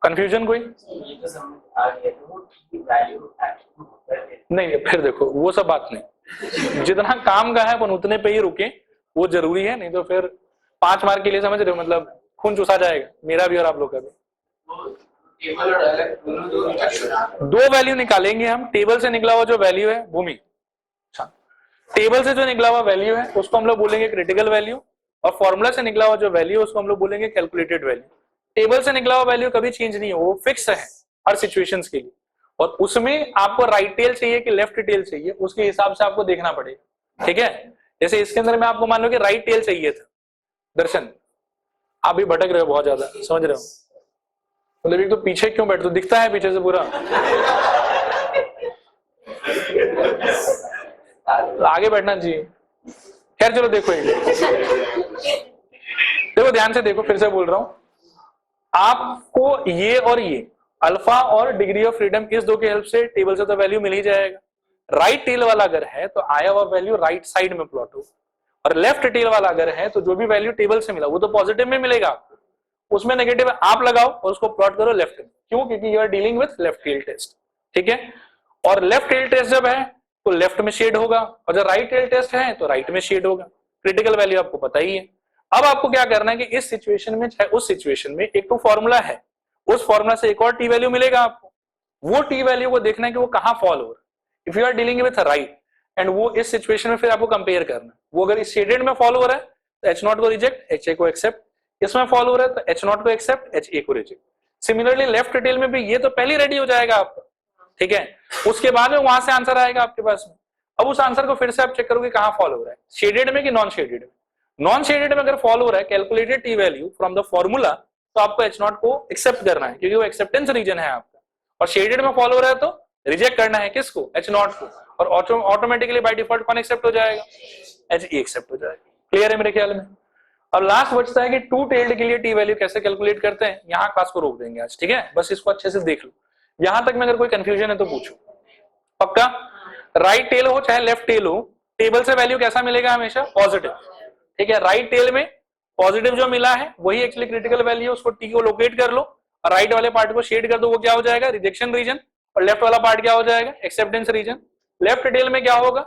कंफ्यूजन कोई? नहीं, फिर देखो वो सब बात नहीं, जितना काम का है अपन उतने पे ही रुके, वो जरूरी है, नहीं तो फिर 5 मार्क के लिए समझ रहे हो, मतलब खून चूसा जाएगा मेरा भी और आप लोग का भी। दो वैल्यू निकालेंगे हम। टेबल से निकला हुआ जो वैल्यू है भूमि, टेबल से जो निकला हुआ वैल्यू है उसको हम लोग बोलेंगे क्रिटिकल वैल्यू, और फॉर्मूला से निकला हुआ जो वैल्यू है उसको हम लोग बोलेंगे कैलकुलेटेड वैल्यू। टेबल से निकला हुआ वैल्यू कभी चेंज नहीं है, वो फिक्स है हर सिचुएशंस के लिए, और उसमें आपको राइट टेल चाहिए कि लेफ्ट टेल चाहिए उसके हिसाब से आपको देखना पड़ेगा। ठीक है, जैसे इसके अंदर में आपको मान लो कि राइट टेल चाहिए था, दर्शन आप भी भटक रहे हो बहुत ज्यादा, समझ रहे हो? मतलब एक तो पीछे क्यों बैठते हो, दिखता है पीछे से पूरा, आगे बैठना चाहिए। खैर चलो देखो देखो ध्यान से देखो, फिर से बोल रहा हूं आपको, ये और ये अल्फा और डिग्री ऑफ फ्रीडम इस दो के हेल्प से टेबल से तो वैल्यू मिल ही जाएगा। राइट टेल वाला अगर है तो आया हुआ वैल्यू राइट साइड में प्लॉट हो, और लेफ्ट टेल वाला अगर है तो जो भी वैल्यू टेबल से मिला वो तो पॉजिटिव में मिलेगा आपको, उसमें नेगेटिव आप लगाओ और उसको प्लॉट करो लेफ्ट में। क्यों? क्योंकि you are dealing with left tail test. ठीक है, और लेफ्ट टेल टेस्ट जब है तो लेफ्ट में शेड होगा, और जब राइट टेल टेस्ट है तो राइट में शेड होगा। क्रिटिकल वैल्यू आपको पता ही है। अब आपको क्या करना है कि इस सिचुएशन में चाहे उस सिचुएशन में एक तो फॉर्मूला है, उस फॉर्मूला से एक और टी वैल्यू मिलेगा आपको, वो टी वैल्यू को देखना है कि वो कहां फॉल हो रहा है। If you are dealing with right and वो इस सिचुएशन में फिर आपको कंपेयर करना है, वो अगर इस शेडेड में फॉल हो रहा है तो H0 को रिजेक्ट, HA को एक्सेप्ट, इसमें फॉल हो रहा है तो H0 को एक्सेप्ट, HA को रिजेक्ट। सिमिलरली लेफ्ट टेल में भी ये तो पहले रेडी हो जाएगा आपका। ठीक है, उसके बाद में वहां से आंसर आएगा आपके पास में। अब उस आंसर को फिर से आप चेक करोगे कहां फॉल हो रहा है, शेडेड में कि नॉन शेडेड में। नॉन शेडेड में अगर फॉल हो रहा है calculated T value from the formula तो आपको H0 को एक्सेप्ट करना है क्योंकि वो एक्सेप्टेंस रीजन है आपका, और शेडेड में फॉल हो रहा है तो रिजेक्ट करना है किसको? H0 को, और ऑटोमेटिकली बाय डिफॉल्ट कौन एक्सेप्ट हो जाएगा? HA एक्सेप्ट हो जाएगा। क्लियर है मेरे ख्याल में? अब लास्ट बचता है कि टू टेल्ड के लिए टी वैल्यू कैसे कैलकुलेट करते हैं। यहाँ क्लास को रोक देंगे आज, ठीक है, बस इसको अच्छे से देख लो। यहां तक में अगर कोई कंफ्यूजन है तो पूछो। पक्का? राइट टेल हो चाहे लेफ्ट टेल हो, टेबल से वैल्यू कैसा मिलेगा? हमेशा पॉजिटिव। ठीक है, राइट टेल में पॉजिटिव जो मिला है वही एक्चुअली क्रिटिकल वैल्यू, उसको टी को लोकेट कर लो और राइट वाले पार्ट को शेड कर दो, वो क्या हो जाएगा? रिजेक्शन रीजन, और लेफ्ट वाला पार्ट क्या हो जाएगा? Acceptance reason. लेफ्ट टेल में क्या होगा?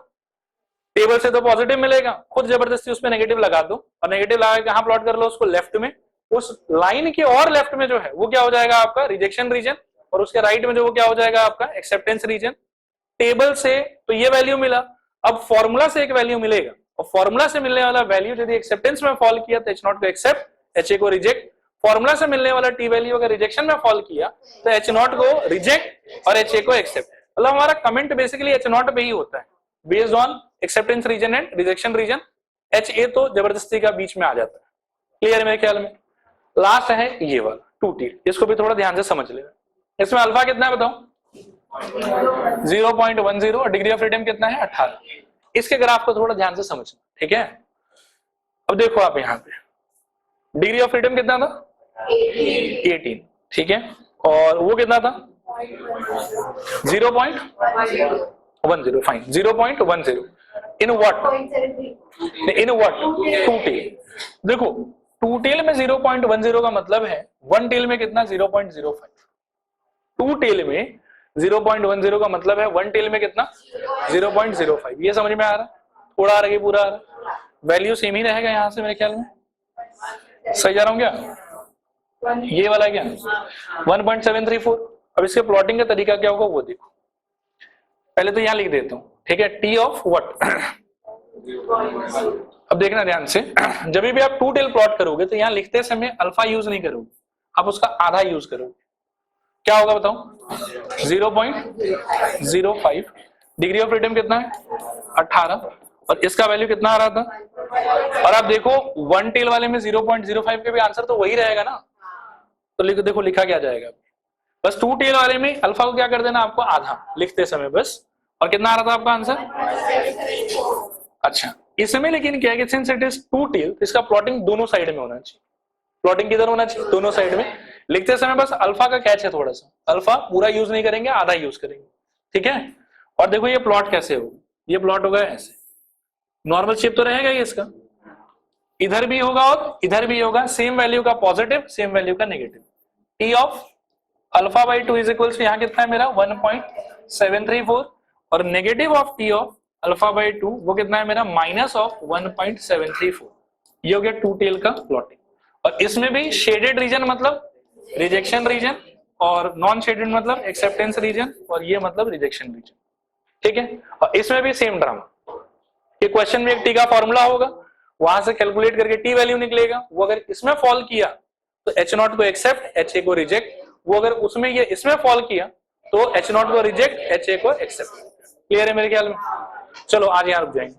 टेबल से तो पॉजिटिव मिलेगा, खुद जबरदस्ती उसमें नेगेटिव लगा दो, और नेगेटिव लगा के कहां प्लॉट कर लो? उसको लेफ्ट में। उस लाइन के और लेफ्ट में जो है वो क्या हो जाएगा? आपका रिजेक्शन रीजन, और उसके राइट में जो वो क्या हो जाएगा? आपका एक्सेप्टेंस रीजन। टेबल से तो ये वैल्यू मिला, अब फॉर्मूला से एक वैल्यू मिलेगा, और फॉर्मूला से मिलने वाला वैल्यू यदि एक्सेप्टेंस में फॉल किया तो एच नॉट को एक्सेप्ट, एच ए को रिजेक्ट। फॉर्मूला से मिलने वाला टी वैल्यू अगर रिजेक्शन में फॉल किया तो एच नॉट को रिजेक्ट और एच ए को एक्सेप्ट। मतलब हमारा कमेंट बेसिकली एच नॉट पे ही होता है based on acceptance region and rejection region. H A तो जबरदस्ती का बीच में आ जाता है। क्लियर मेरे ख्याल में। लास्ट है ये वाला 2T, इसको भी थोड़ा ध्यान से समझ लेना। इसमें अल्फा कितना है बताओ? 0.10 और डिग्री ऑफ फ्रीडम कितना है? 18। इसके ग्राफ को थोड़ा ध्यान से समझना, ठीक है। अब देखो आप यहाँ पे डिग्री ऑफ फ्रीडम कितना था? 18, ठीक है। और वो कितना था? 0.10, fine. 0.10 in what? In what? 2T। देखो 2 टेल में 0.10 का मतलब है 1 टेल में कितना? 0.05। 2 टेल में 0.10 का मतलब है 1 टेल में कितना? 0.05। ये समझ में आ रहा? थोड़ा आ रहा है, पूरा आ रहा? वैल्यू सेम ही रहेगा यहां से मेरे ख्याल में। सही जा रहा हूं क्या? ये वाला क्या? 1.734। अब इसके प्लॉटिंग का तरीका क्या होगा वो देखो। पहले तो यहां लिख देता हूं, ठीक है। T of what? अब देखना ध्यान से, जब भी आप 2 टेल प्लॉट करोगे तो यहां लिखते समय अल्फा यूज नहीं करोगे, आप उसका आधा यूज करोगे। क्या होगा बताओ? 0.05। डिग्री ऑफ फ्रीडम कितना है? 18। और इसका वैल्यू कितना आ रहा था? और आप देखो 1 टेल वाले में 0.05 के भी आंसर तो वही रहेगा ना। तो देखो लिखा क्या जाएगा, बस 2 टेल वाले में अल्फा को क्या कर देना आपको? आधा लिखते समय बस। और कितना आ रहा था आपका आंसर? अच्छा, इसमें लेकिन क्या है कि सिंस इट इज 2 टेल, इसका प्लॉटिंग दोनों साइड में होना चाहिए। प्लॉटिंग किधर होना चाहिए? दोनों साइड में। लिखते समय बस अल्फा का कैच है थोड़ा सा, अल्फा पूरा यूज नहीं करेंगे, आधा यूज करेंगे, ठीक है। और देखो ये प्लॉट कैसे होगा? ये प्लॉट होगा ऐसे, नॉर्मल शेप तो रहेगा ही इसका, इधर भी होगा और इधर भी होगा, सेम वैल्यू का पॉजिटिव, सेम वैल्यू का negative. T of alpha by 2 is equals यहाँ कितना है मेरा? 1.734। और negative of T of alpha by 2 वो कितना है मेरा? Minus of 1.734। ये हो गया 2 टेल का प्लॉटिंग। और इसमें भी शेडेड रीजन मतलब रिजेक्शन रीजन, और नॉन शेडेड मतलब एक्सेप्टेंस रीजन, और ये मतलब रिजेक्शन रीजन, ठीक है। और इसमें भी सेम ड्रामा। ये क्वेश्चन में एक टी का फॉर्मूला होगा, वहां से कैलकुलेट करके टी वैल्यू निकलेगा। वो अगर इसमें फॉल किया तो एच नॉट को एक्सेप्ट, एच ए को रिजेक्ट। वो अगर उसमें ये इसमें फॉल किया तो एच नॉट को रिजेक्ट, एच ए को एक्सेप्ट। क्लियर है मेरे ख्याल में? चलो आज यहाँ रुक जाएंगे।